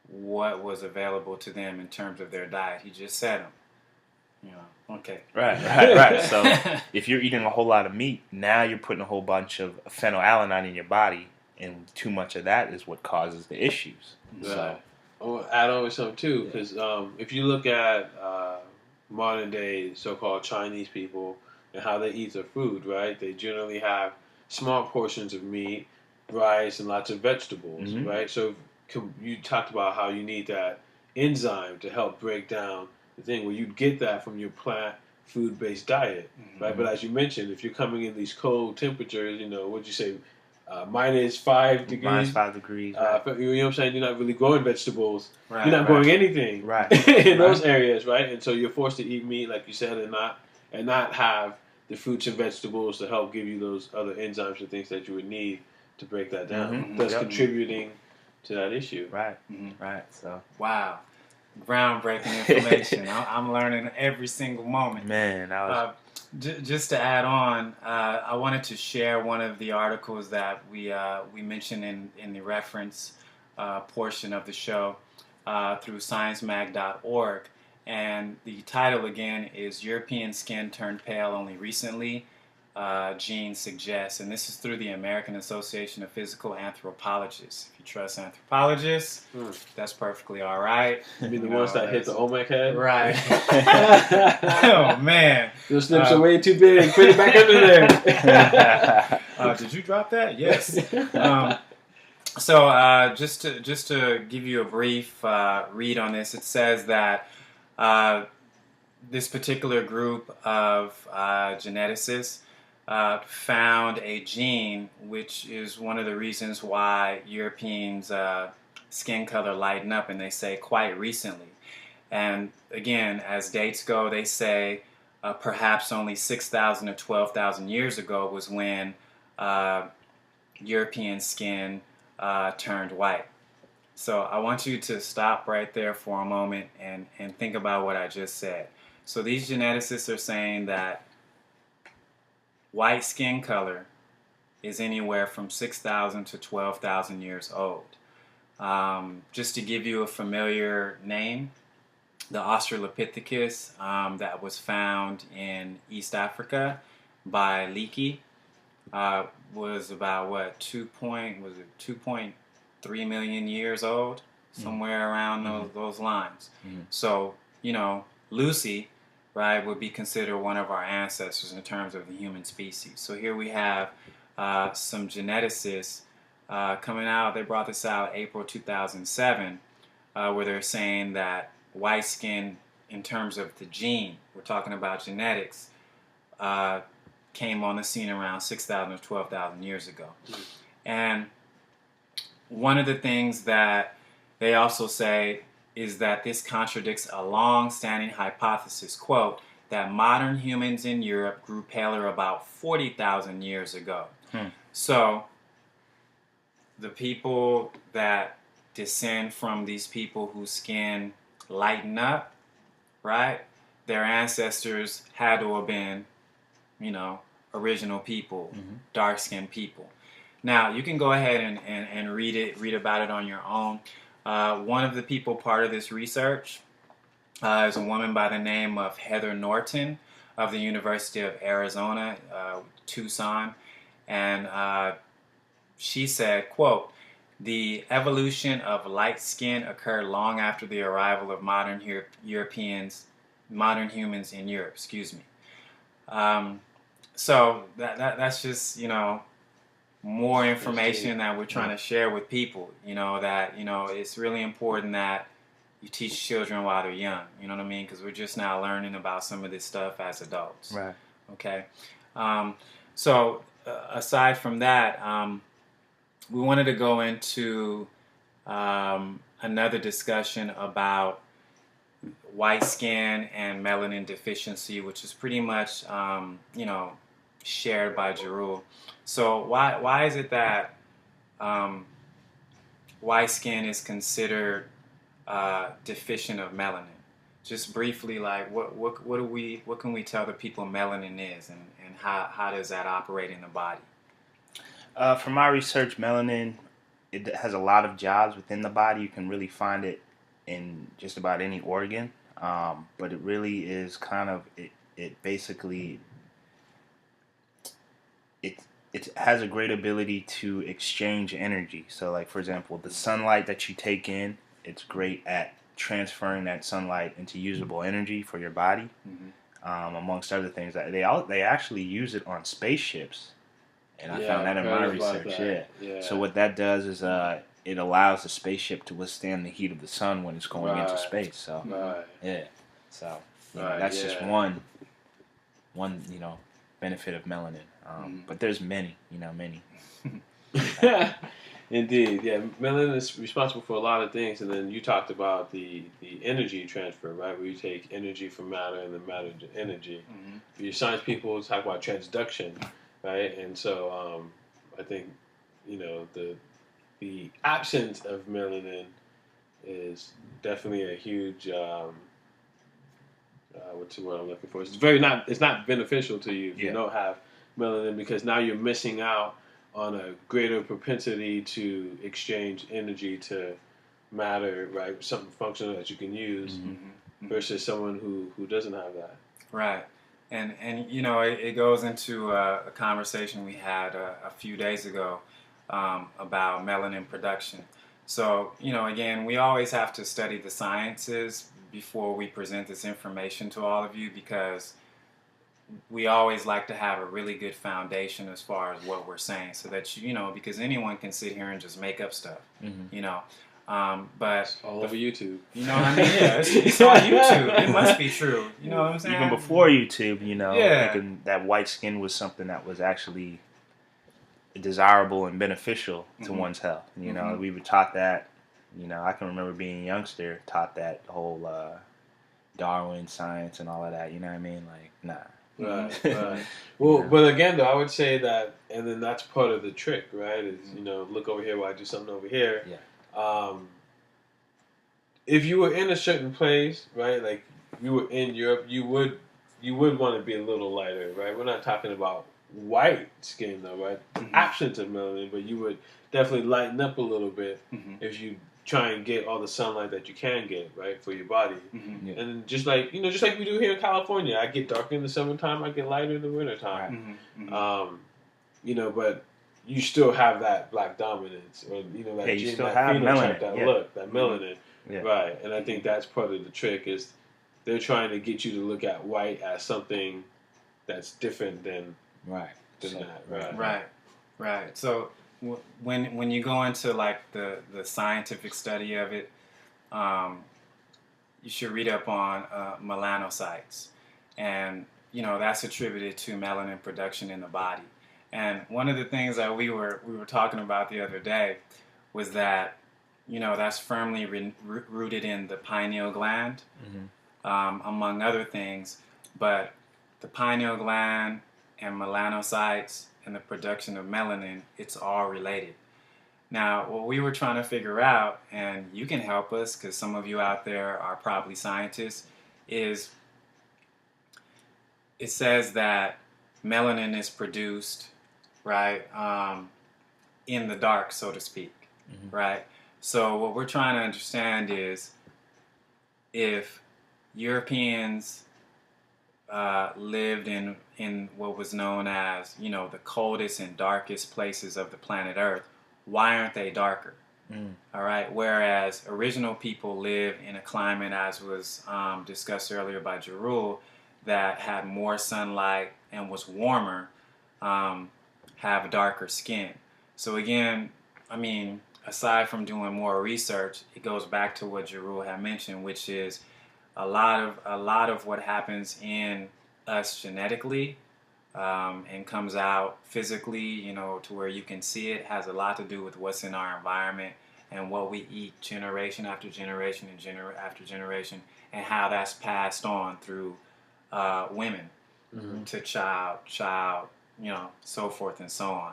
what was available to them in terms of their diet. He just said them. Okay. Right. So if you're eating a whole lot of meat, now you're putting a whole bunch of phenylalanine in your body, and too much of that is what causes the issues. So I want to add on with something too, because if you look at modern day so-called Chinese people and how they eat their food, right? They generally have small portions of meat, rice, and lots of vegetables, right? So you talked about how you need that enzyme to help break down the thing. Well, you get that from your plant food-based diet, right? But as you mentioned, if you're coming in these cold temperatures, what'd you say, -5 degrees? -5 degrees. Right. You know what I'm saying? You're not really growing vegetables. Right, you're not growing anything in those Right. areas, right? And so you're forced to eat meat, like you said, and not have the fruits and vegetables to help give you those other enzymes and things that you would need to break that down. Thus contributing to that issue. Right. Right. So Wow. Groundbreaking information. I'm learning every single moment. man, I was Just to add on, I wanted to share one of the articles that we mentioned in the reference portion of the show through sciencemag.org. And the title again is "European Skin Turned Pale Only Recently, Genes Suggest." And this is through the American Association of Physical Anthropologists. If you trust anthropologists, that's perfectly all right. You mean the ones that hit the Olmec head? Right. Oh, man. Those snips are way too big. Put it back under there. Did you drop that? Yes. So just to give you a brief read on this, it says that this particular group of geneticists found a gene which is one of the reasons why Europeans' skin color lighten up, and they say quite recently. And again, as dates go, they say perhaps only 6,000 or 12,000 years ago was when European skin turned white. So I want you to stop right there for a moment and think about what I just said. So these geneticists are saying that white skin color is anywhere from 6,000 to 12,000 years old. Just to give you a familiar name, the Australopithecus that was found in East Africa by Leakey was about what 2.3 million years old, somewhere around those lines. So Lucy, right, would be considered one of our ancestors in terms of the human species. So here we have some geneticists coming out. They brought this out April 2007, where they're saying that white skin, in terms of the gene, we're talking about genetics, came on the scene around 6,000 or 12,000 years ago. And one of the things that they also say is that this contradicts a long-standing hypothesis, quote, that modern humans in Europe grew paler about 40,000 years ago. So the people that descend from these people whose skin lighten up, right, their ancestors had to have been, original people, dark-skinned people. Now, you can go ahead and read about it on your own. One of the people part of this research is a woman by the name of Heather Norton of the University of Arizona, Tucson. And she said, quote, the evolution of light skin occurred long after the arrival of modern humans in Europe, So that's just, more information that we're trying to share with people, that, it's really important that you teach children while they're young, you know what I mean? Because we're just now learning about some of this stuff as adults. Right. Okay. So aside from that, we wanted to go into another discussion about white skin and melanin deficiency, which is pretty much, shared by Jerul. So why is it that white skin is considered deficient of melanin? Just briefly, like what can we tell the people melanin is, and how does that operate in the body? From my research, melanin, it has a lot of jobs within the body. You can really find it in just about any organ, but it really is kind of it basically it has a great ability to exchange energy. So, like, for example, the sunlight that you take in, it's great at transferring that sunlight into usable energy for your body, amongst other things. They actually use it on spaceships, and I found that in my research. Yeah. So what that does is it allows the spaceship to withstand the heat of the sun when it's going into space. So so that's just one benefit of melanin. But there's many. Indeed, yeah. Melanin is responsible for a lot of things, and then you talked about the energy transfer, right? Where you take energy from matter and then matter to energy. Your science people talk about transduction, right? And so I think the absence of melanin is definitely a huge what's the word I'm looking for? It's not beneficial to you if you don't have melanin, because now you're missing out on a greater propensity to exchange energy to matter, right? Something functional that you can use versus someone who doesn't have that. Right. And it goes into a conversation we had a few days ago about melanin production. So, again, we always have to study the sciences before we present this information to all of you, because we always like to have a really good foundation as far as what we're saying, so that because anyone can sit here and just make up stuff, but all over YouTube. You know what I mean? Yeah, it's on YouTube. It must be true. You know what I'm saying? Even before YouTube, thinking that white skin was something that was actually desirable and beneficial to one's health. We were taught that. I can remember being a youngster, taught that whole Darwin science and all of that. You know what I mean? Like, nah. Right. Well, but again, though, I would say that, and then that's part of the trick, right? Is look over here while I do something over here. Yeah. If you were in a certain place, right, like you were in Europe, you would want to be a little lighter, right? We're not talking about white skin, though, right? Absence of melanin, but you would definitely lighten up a little bit if you try and get all the sunlight that you can get, right, for your body. Mm-hmm. Yeah. And just like just like we do here in California, I get darker in the summertime, I get lighter in the wintertime. Mm-hmm. Mm-hmm. But you still have that black dominance, or that you gene, still that have phenotype, melanin, that yeah. look, that melanin, Yeah. right? And I think that's part of the trick is they're trying to get you to look at white as something that's different than Right. that, Right. So when you go into like the scientific study of it, you should read up on melanocytes, and that's attributed to melanin production in the body. And one of the things that we were talking about the other day was that that's firmly rooted in the pineal gland, among other things. But the pineal gland and melanocytes and the production of melanin, it's all related. Now, what we were trying to figure out, and you can help us because some of you out there are probably scientists, is it says that melanin is produced, right, in the dark, so to speak, right? So what we're trying to understand is if Europeans lived in what was known as, the coldest and darkest places of the planet Earth, why aren't they darker? All right. Whereas original people live in a climate, as was discussed earlier by Jarul, that had more sunlight and was warmer, have darker skin. So again, I mean, aside from doing more research, it goes back to what Jarul had mentioned, which is a lot of what happens in us genetically and comes out physically, to where you can see it, has a lot to do with what's in our environment and what we eat generation after generation and after generation, and how that's passed on through women to child, so forth and so on.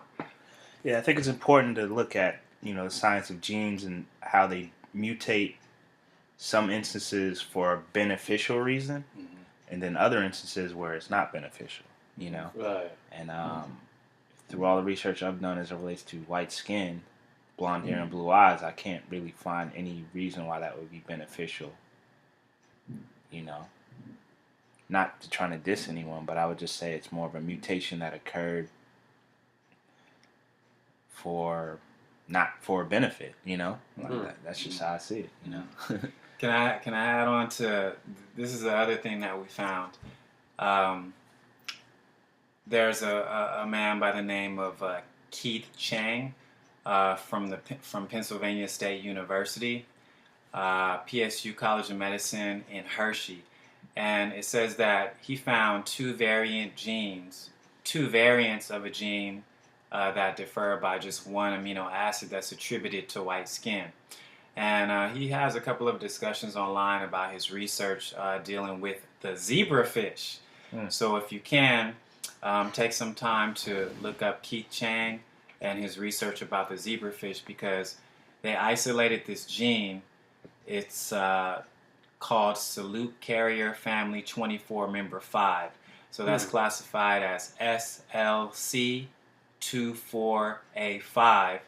Yeah, I think it's important to look at, the science of genes and how they mutate some instances for a beneficial reason, and then other instances where it's not beneficial, Right. And through all the research I've done as it relates to white skin, blonde hair, and blue eyes, I can't really find any reason why that would be beneficial, Not to trying to diss anyone, but I would just say it's more of a mutation that occurred not for a benefit, that's just how I see it, Can I add on to this? Is the other thing that we found. There's a man by the name of Keith Chang from Pennsylvania State University, PSU College of Medicine in Hershey, and it says that he found two variants of a gene that differ by just one amino acid that's attributed to white skin. And he has a couple of discussions online about his research dealing with the zebrafish. So if you can, take some time to look up Keith Chang and his research about the zebrafish, because they isolated this gene. It's called Salute Carrier Family 24 Member 5. So that's classified as SLC24A5,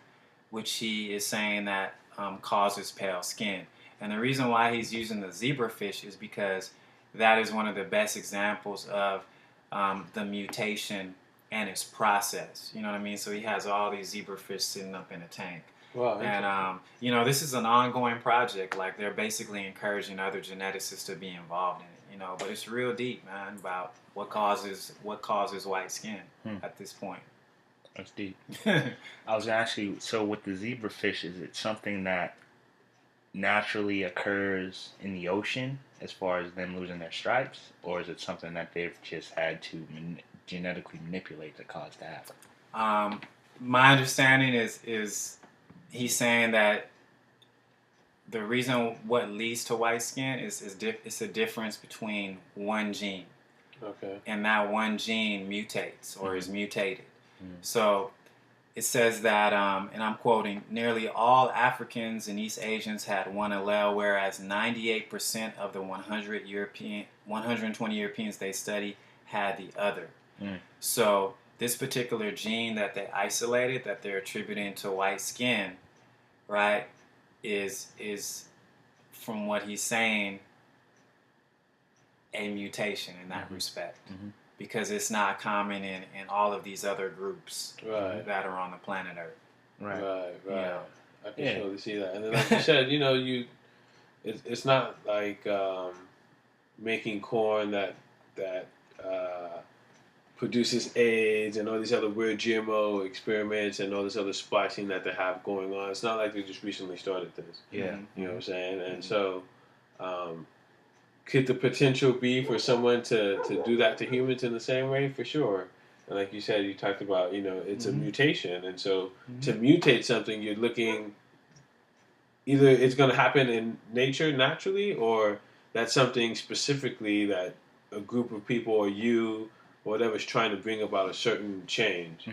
which he is saying that causes pale skin. And the reason why he's using the zebrafish is because that is one of the best examples of the mutation and its process. You know what I mean? So he has all these zebrafish sitting up in a tank. Wow. And this is an ongoing project. Like, they're basically encouraging other geneticists to be involved in it. But it's real deep, man, about what causes white skin at this point. That's deep. I was gonna ask you, so with the zebrafish, is it something that naturally occurs in the ocean as far as them losing their stripes, or is it something that they've just had to genetically manipulate to cause to happen? My understanding is he's saying that the reason what leads to white skin is it's a difference between one gene. Okay. And that one gene mutates or is mutated. So it says that, and I'm quoting, nearly all Africans and East Asians had one allele, whereas 98% of the 120 Europeans they studied had the other. So this particular gene that they isolated, that they're attributing to white skin, right, is from what he's saying a mutation in that respect, because it's not common in all of these other groups that are on the planet Earth. Right. Yeah. I can totally see that. And then, like you said, it's not like making corn that produces AIDS and all these other weird GMO experiments and all this other splicing that they have going on. It's not like they just recently started this. Yeah. You know what I'm saying? And so, could the potential be for someone to do that to humans in the same way? For sure. And like you said, you talked about, it's a mutation. And so to mutate something, you're looking, either it's going to happen in nature naturally, or that's something specifically that a group of people or you or whatever is trying to bring about a certain change,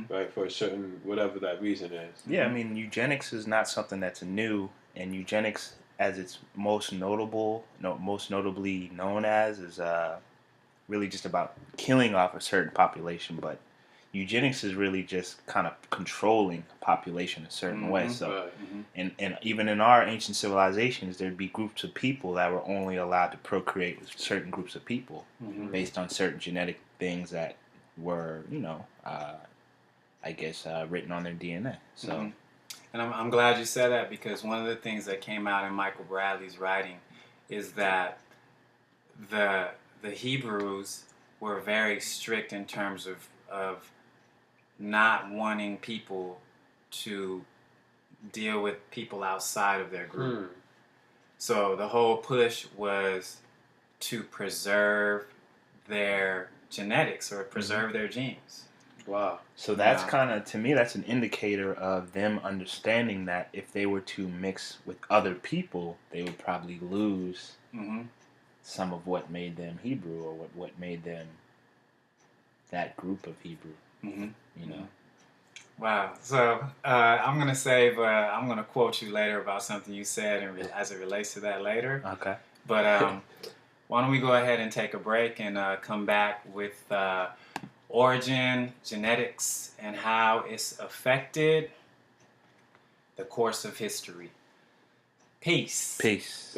right, for a certain, whatever that reason is. Yeah, I mean, eugenics is not something that's new, and eugenics, as it's most notably known as, is really just about killing off a certain population. But eugenics is really just kind of controlling a population a certain way. So, and even in our ancient civilizations, there'd be groups of people that were only allowed to procreate with certain groups of people based on certain genetic things that were, I guess, written on their DNA. So, and I'm glad you said that, because one of the things that came out in Michael Bradley's writing is that the Hebrews were very strict in terms of not wanting people to deal with people outside of their group. So the whole push was to preserve their genetics or preserve their genes. Wow. So that's kind of, to me, that's an indicator of them understanding that if they were to mix with other people, they would probably lose some of what made them Hebrew, or what made them that group of Hebrew. Wow. So I'm going to say, but I'm going to quote you later about something you said as it relates to that later. Okay. But why don't we go ahead and take a break and come back with origin, genetics, and how it's affected the course of history. Peace. Peace.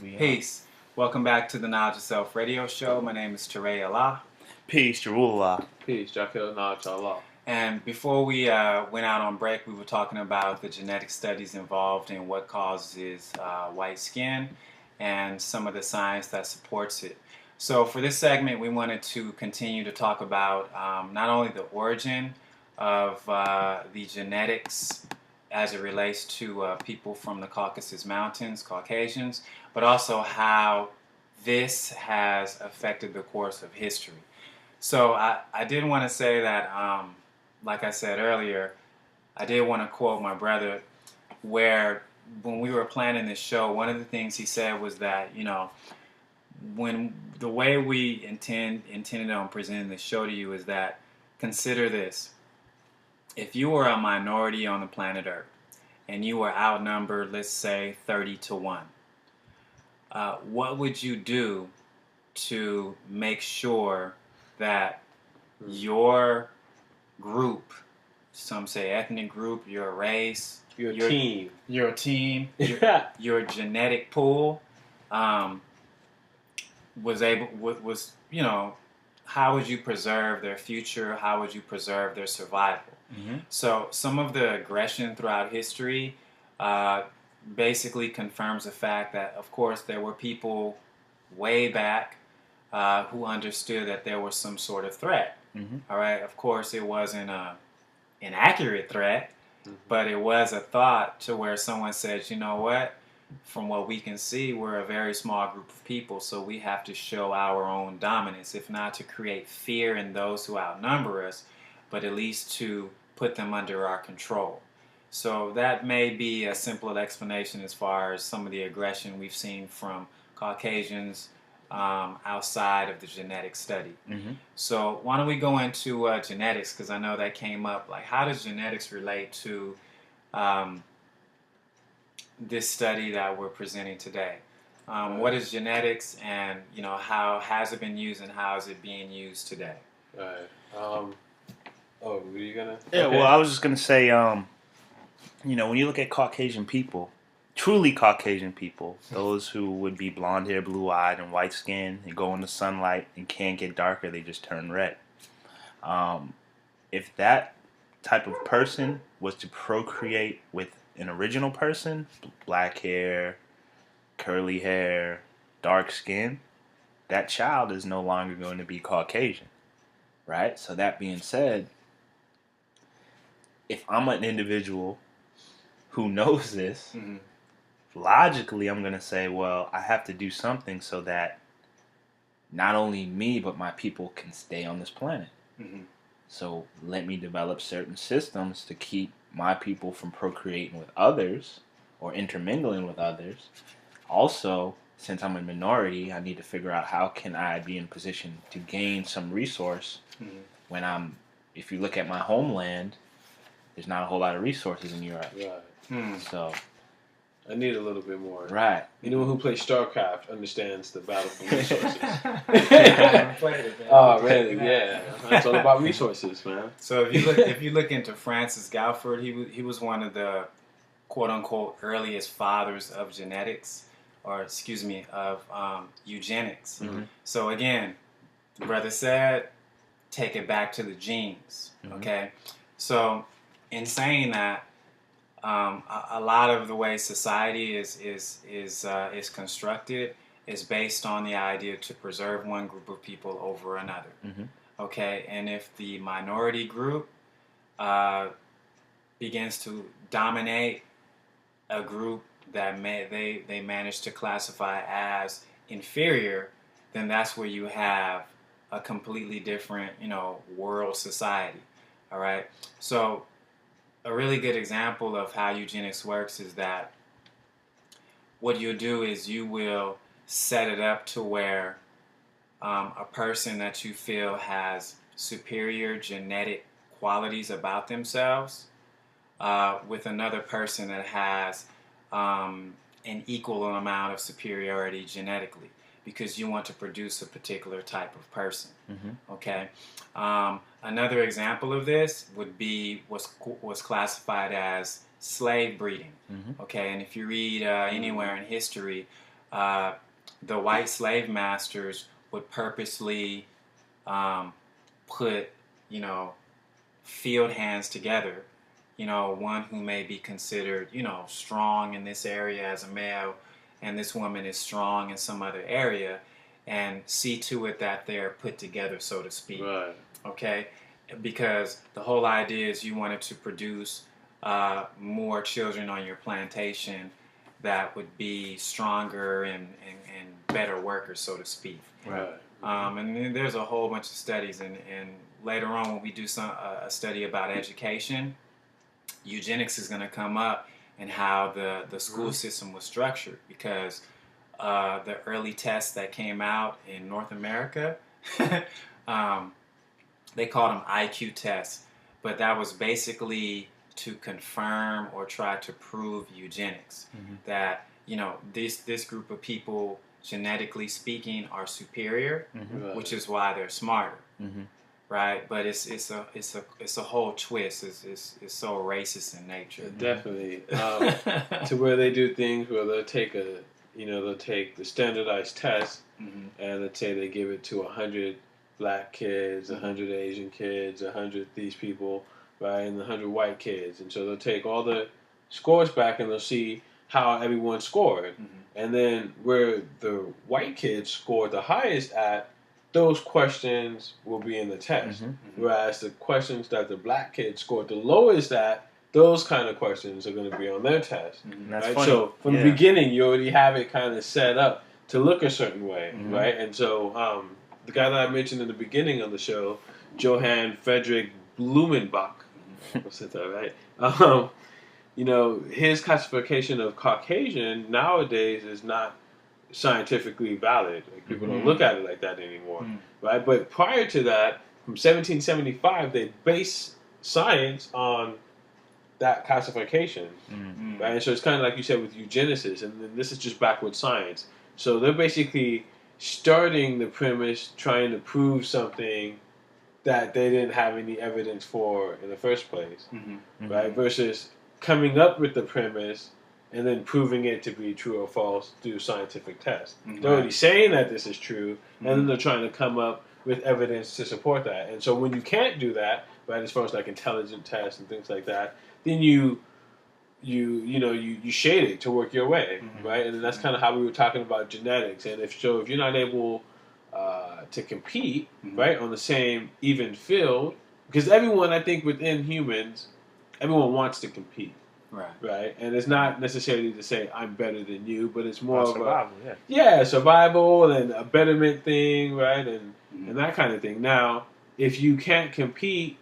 Peace. Welcome back to the Knowledge of Self radio show. My name is Teray Allah. Peace, Jarullah. Peace, Jakil Knowledge Allah. And before we went out on break, we were talking about the genetic studies involved in what causes white skin and some of the science that supports it. So for this segment, we wanted to continue to talk about not only the origin of the genetics as it relates to people from the Caucasus Mountains, Caucasians, but also how this has affected the course of history. So I did want to say that, like I said earlier, I did want to quote my brother, where when we were planning this show, one of the things he said was that, you know, when the way we intended on presenting this show to you is that, consider this: if you were a minority on the planet Earth and you were outnumbered, let's say 30-1, what would you do to make sure that your group, some say ethnic group, your race, your team, your genetic pool, was you know, how would you preserve their future? How would you preserve their survival? Mm-hmm. So some of the aggression throughout history basically confirms the fact that, of course, there were people way back who understood that there was some sort of threat. Mm-hmm. All right. Of course, it wasn't an accurate threat, mm-hmm. but it was a thought to where someone said, you know what? From what we can see, we're a very small group of people, so we have to show our own dominance, if not to create fear in those who outnumber us, but at least to put them under our control. So that may be a simple explanation as far as some of the aggression we've seen from Caucasians outside of the genetic study. Mm-hmm. So why don't we go into genetics, because I know that came up. Like, how does genetics relate to this study that we're presenting today? What is genetics, and you know, how has it been used, and how is it being used today? Right. Were you gonna? Yeah. Okay. Well, I was just gonna say, you know, when you look at Caucasian people, truly Caucasian people, those who would be blonde hair, blue eyed, and white skin, and go in the sunlight and can't get darker, they just turn red. If that type of person was to procreate with an original person, black hair, curly hair, dark skin, that child is no longer going to be Caucasian, right? So that being said, if I'm an individual who knows this, mm-hmm. logically I'm going to say, well, I have to do something so that not only me, but my people can stay on this planet. Mm-hmm. So let me develop certain systems to keep my people from procreating with others or intermingling with others. Also, since I'm a minority, I need to figure out how can I be in a position to gain some resource mm-hmm. when if you look at my homeland, there's not a whole lot of resources in Europe. Right. So I need a little bit more. Right. Anyone who plays StarCraft understands the battle for resources. Oh, really? Yeah. It's all about resources, man. So if you look into Francis Galford, he was one of the quote unquote earliest fathers of genetics, or excuse me, of eugenics. Mm-hmm. So again, the brother said, take it back to the genes. Mm-hmm. Okay. So in saying that, a lot of the way society is constructed is based on the idea to preserve one group of people over another. Mm-hmm. Okay, and if the minority group begins to dominate a group that they manage to classify as inferior, then that's where you have a completely different, you know, world society. All right, so a really good example of how eugenics works is that what you'll do is you will set it up to where a person that you feel has superior genetic qualities about themselves with another person that has an equal amount of superiority genetically, because you want to produce a particular type of person. Mm-hmm. Okay. Another example of this would be what's classified as slave breeding. Mm-hmm. Okay, and if you read anywhere in history, the white slave masters would purposely put, you know, field hands together, you know, one who may be considered, you know, strong in this area as a male, and this woman is strong in some other area, and see to it that they're put together, so to speak. Right. Okay? Because the whole idea is you wanted to produce more children on your plantation that would be stronger and better workers, so to speak. Right. And then there's a whole bunch of studies, and later on when we do a study about education, eugenics is going to come up and how the school system was structured, because the early tests that came out in North America, they called them IQ tests, but that was basically to confirm or try to prove eugenics, that, you know, this group of people, genetically speaking, are superior, which is why they're smarter, right? But it's a whole twist. It's so racist in nature. Definitely. To where they do things where they'll take the standardized test, and let's say they give it to 100 black kids, 100 Asian kids, 100 these people, right, and 100 white kids, and so they'll take all the scores back and they'll see how everyone scored, and then where the white kids scored the highest at, those questions will be in the test, whereas the questions that the black kids scored the lowest at, those kind of questions are going to be on their test. Right? So from the beginning, you already have it kind of set up to look a certain way, right? And so the guy that I mentioned in the beginning of the show, Johann Friedrich Blumenbach, I said that right? You know, his classification of Caucasian nowadays is not scientifically valid. Like, people don't look at it like that anymore, right? But prior to that, from 1775, they based science on that classification, right? And so it's kind of like you said with eugenicists, and then this is just backward science. So they're basically starting the premise, trying to prove something that they didn't have any evidence for in the first place, right? Versus coming up with the premise and then proving it to be true or false through scientific tests. They're already saying that this is true, and then they're trying to come up with evidence to support that. And so when you can't do that, right, as far as like intelligent tests and things like that, then you shade it to work your way, right? And then that's kind of how we were talking about genetics. And if you're not able to compete, right, on the same even field, because everyone, I think, within humans, everyone wants to compete. Right, and it's not necessarily to say I'm better than you, but it's more of survival, survival and a betterment thing, right, and that kind of thing. Now, if you can't compete,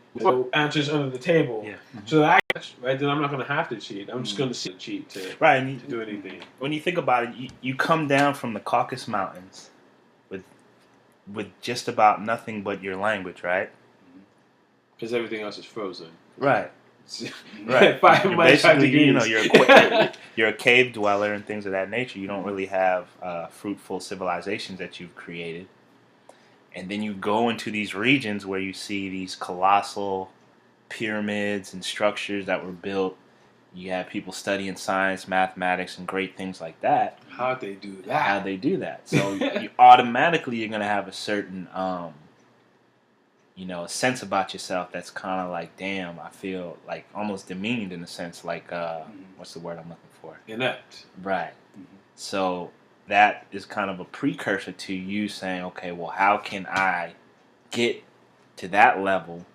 answers under the table, so that right, then I'm not going to have to cheat. I'm just going to cheat to do anything. When you think about it, you come down from the Caucasus Mountains with just about nothing but your language, right? Because everything else is frozen. Right. Right. Basically, you know, you're a cave dweller and things of that nature. You don't really have fruitful civilizations that you've created. And then you go into these regions where you see these colossal pyramids and structures that were built. You have people studying science, mathematics, and great things like that. How'd they do that? So you automatically, you're going to have a certain a sense about yourself that's kind of like, damn, I feel like almost demeaned in a sense, like, what's the word I'm looking for? Inept. Right. So that is kind of a precursor to you saying, okay, well, how can I get to that level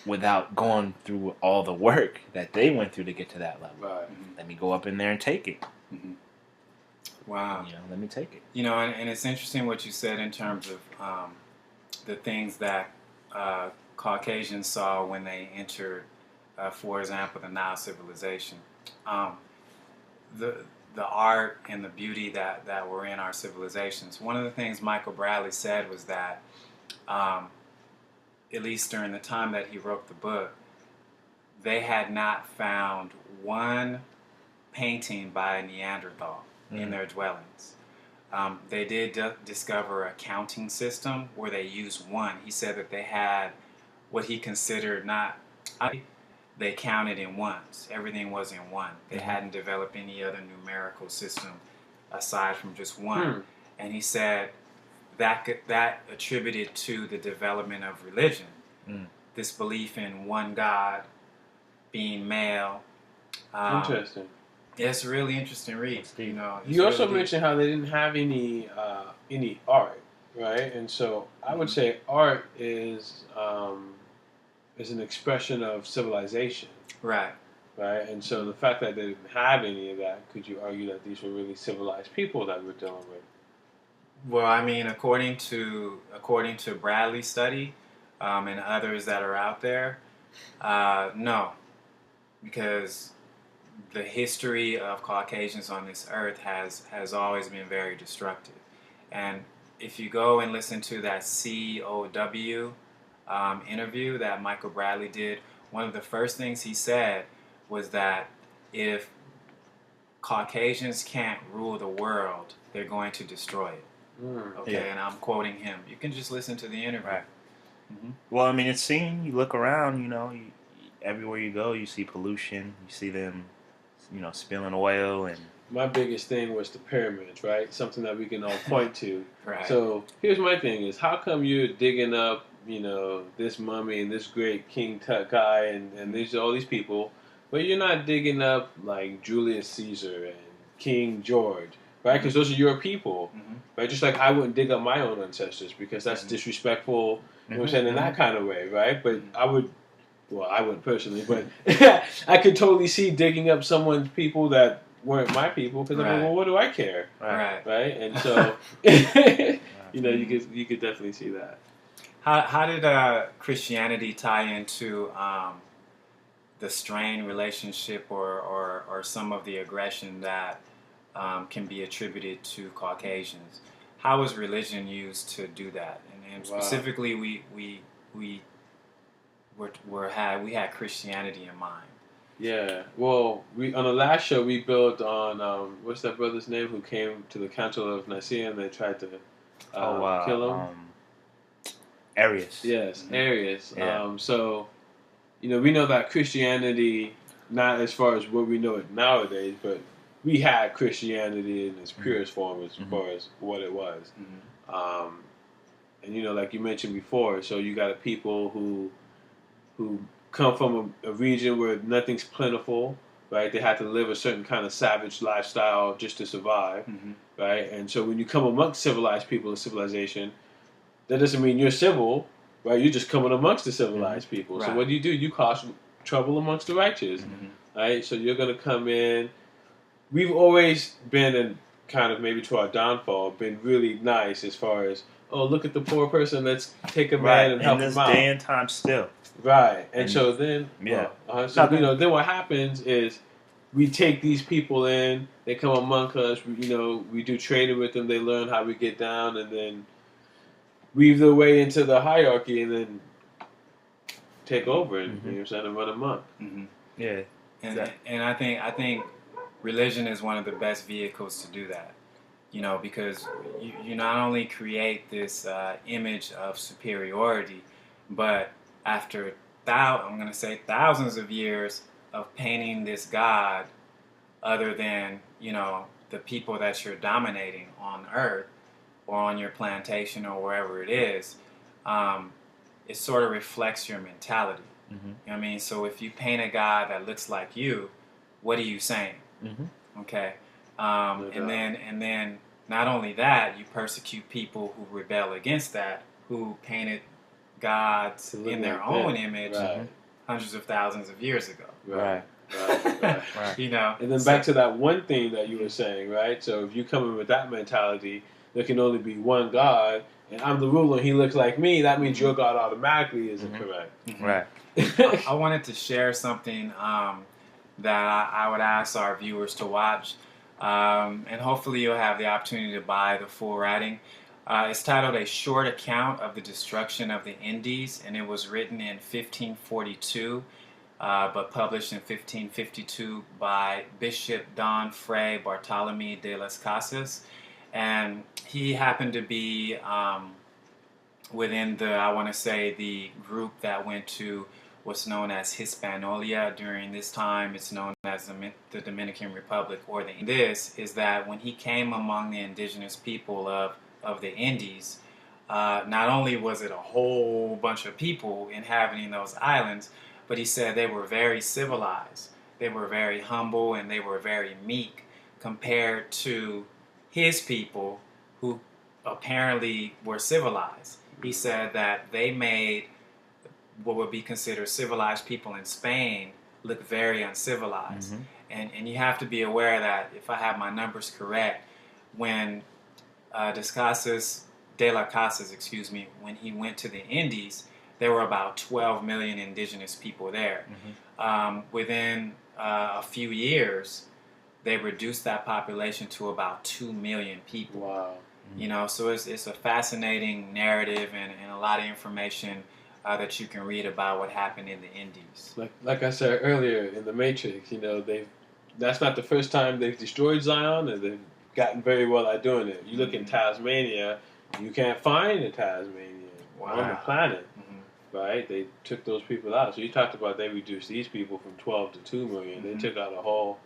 without going through all the work that they went through to get to that level? Right. Let me go up in there and take it. Wow. Let me take it. You know, and it's interesting what you said in terms of the things that Caucasians saw when they entered, for example, the Nile civilization. The art and the beauty that were in our civilizations. One of the things Michael Bradley said was that, at least during the time that he wrote the book, they had not found one painting by a Neanderthal in their dwellings. They did discover a counting system where they used one. He said that they had what he considered they counted in ones. Everything was in one. They hadn't developed any other numerical system aside from just one. And he said that attributed to the development of religion. This belief in one God, being male. Interesting. It's a really interesting read. You know, You also really mentioned how they didn't have any art, right? And so I would say art is an expression of civilization, right. right? And so the fact that they didn't have any of that, could you argue that these were really civilized people that we're dealing with? Well, I mean, according to Bradley's study and others that are out there, no, because the history of Caucasians on this earth has always been very destructive. And if you go and listen to that COW interview that Michael Bradley did, one of the first things he said was that if Caucasians can't rule the world, they're going to destroy it. Okay, and I'm quoting him. You can just listen to the interview. Right. Well, I mean, it's seen. You look around, you know, everywhere you go, you see pollution. You see them, you know, spilling oil and. My biggest thing was the pyramids, right? Something that we can all point to. Right. So here's my thing: is how come you're digging up, you know, this mummy and this great King Tut guy and these all these people, but you're not digging up like Julius Caesar and King George, right? Because those are your people, right? Just like I wouldn't dig up my own ancestors because that's disrespectful. You know what I'm saying, in that kind of way, right? But I would. Well, I wouldn't personally, but I could totally see digging up someone's people that weren't my people because I'm like, well, what do I care? Right. And so, you know, you could definitely see that. How did Christianity tie into the strained relationship or some of the aggression that can be attributed to Caucasians? How was religion used to do that? And specifically, we had Christianity in mind. Yeah. Well, on the last show we built on what's that brother's name who came to the Council of Nicaea and they tried to kill him. Arius. Yes, Arius. Yeah. So, you know, we know that Christianity, not as far as what we know it nowadays, but we had Christianity in its purest form as far as what it was. And you know, like you mentioned before, so you got a people who come from a region where nothing's plentiful, right? They had to live a certain kind of savage lifestyle just to survive, right? And so when you come amongst civilized people in civilization, that doesn't mean you're civil, right? You're just coming amongst the civilized people. Right. So what do? You cause trouble amongst the righteous, right? So you're going to come in. We've always been, in kind of maybe to our downfall, been really nice as far as, oh, look at the poor person, let's take a man and help him out. In this day and time still. Right, and so then, you know, then what happens is we take these people in, they come among us, we do training with them, they learn how we get down, and then weave their way into the hierarchy, and then take over, and you know what I'm saying, and run amok. Yeah, and I think religion is one of the best vehicles to do that. You know, because you not only create this image of superiority, but after thousands of years of painting this God other than, you know, the people that you're dominating on earth or on your plantation or wherever it is, it sort of reflects your mentality. You know what I mean? So if you paint a God that looks like you, what are you saying? Okay. And then not only that, you persecute people who rebel against that, who painted gods in their own image hundreds of thousands of years ago. Right. You know. And then back to that one thing that you were saying, right? So if you come in with that mentality, there can only be one God, and I'm the ruler and he looks like me, that means your God automatically isn't correct. Right. I wanted to share something that I would ask our viewers to watch. And hopefully you'll have the opportunity to buy the full writing. It's titled A Short Account of the Destruction of the Indies, and it was written in 1542, but published in 1552 by Bishop Don Fray Bartolome de las Casas. And he happened to be within the group that went to what's known as Hispaniola. During this time, it's known as the Dominican Republic, or the. This is that when he came among the indigenous people of the Indies, not only was it a whole bunch of people inhabiting those islands, but he said they were very civilized, they were very humble, and they were very meek compared to his people who apparently were civilized. He said that they made what would be considered civilized people in Spain look very uncivilized. And you have to be aware that, if I have my numbers correct, when de las Casas, when he went to the Indies, there were about 12 million indigenous people there. Within a few years, they reduced that population to about 2 million people. Wow. You know, so it's a fascinating narrative and a lot of information that you can read about what happened in the Indies. Like I said earlier in the Matrix, you know, that's not the first time they've destroyed Zion, and they've gotten very well at doing it. You look in Tasmania, you can't find a Tasmanian on the planet, right? They took those people out. So you talked about they reduced these people from 12 to 2 million. They took out a whole,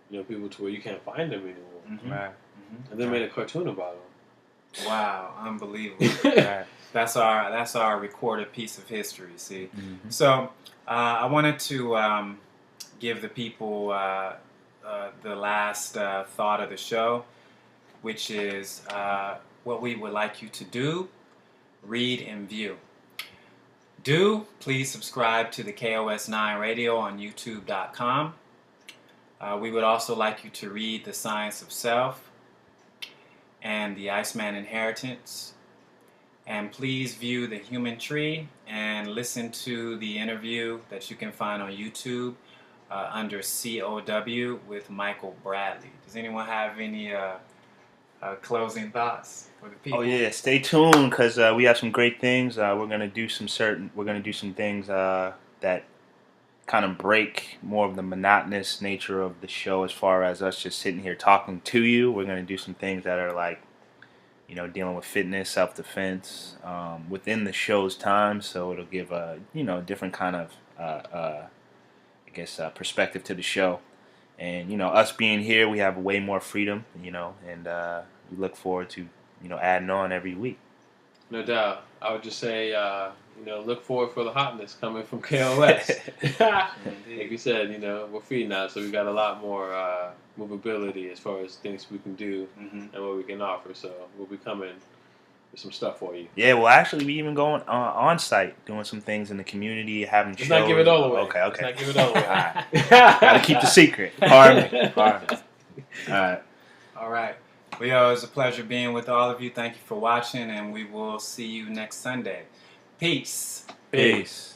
you know, people to where you can't find them anymore. Right. And they made a cartoon about them. Wow, unbelievable. That's our recorded piece of history, see? So I wanted to give the people the last thought of the show, which is what we would like you to do: read and view. Please subscribe to the KOS9 Radio on YouTube.com. We would also like you to read The Science of Self and The Iceman Inheritance. And please view The Human Tree and listen to the interview that you can find on YouTube under COW with Michael Bradley. Does anyone have any closing thoughts for the people? Oh yeah, stay tuned, because we have some great things. We're gonna do some things that kind of break more of the monotonous nature of the show, as far as us just sitting here talking to you. We're gonna do some things that are like, you know, dealing with fitness, self-defense within the show's time. So it'll give a, you know, different kind of perspective to the show. And, you know, us being here, we have way more freedom, you know, and we look forward to, you know, adding on every week. No doubt. I would just say, you know, look forward for the hotness coming from KOS. Like you said, you know, we're free now, so we got a lot more movability as far as things we can do and what we can offer. So we'll be coming with some stuff for you. Yeah, well, actually, we even going on site, doing some things in the community, having shows. Let's not give it all away. Okay. Let's not give it all away. All right. Gotta keep the secret. Pardon me. All right. Well, yo, it was a pleasure being with all of you. Thank you for watching, and we will see you next Sunday. Peace. Peace.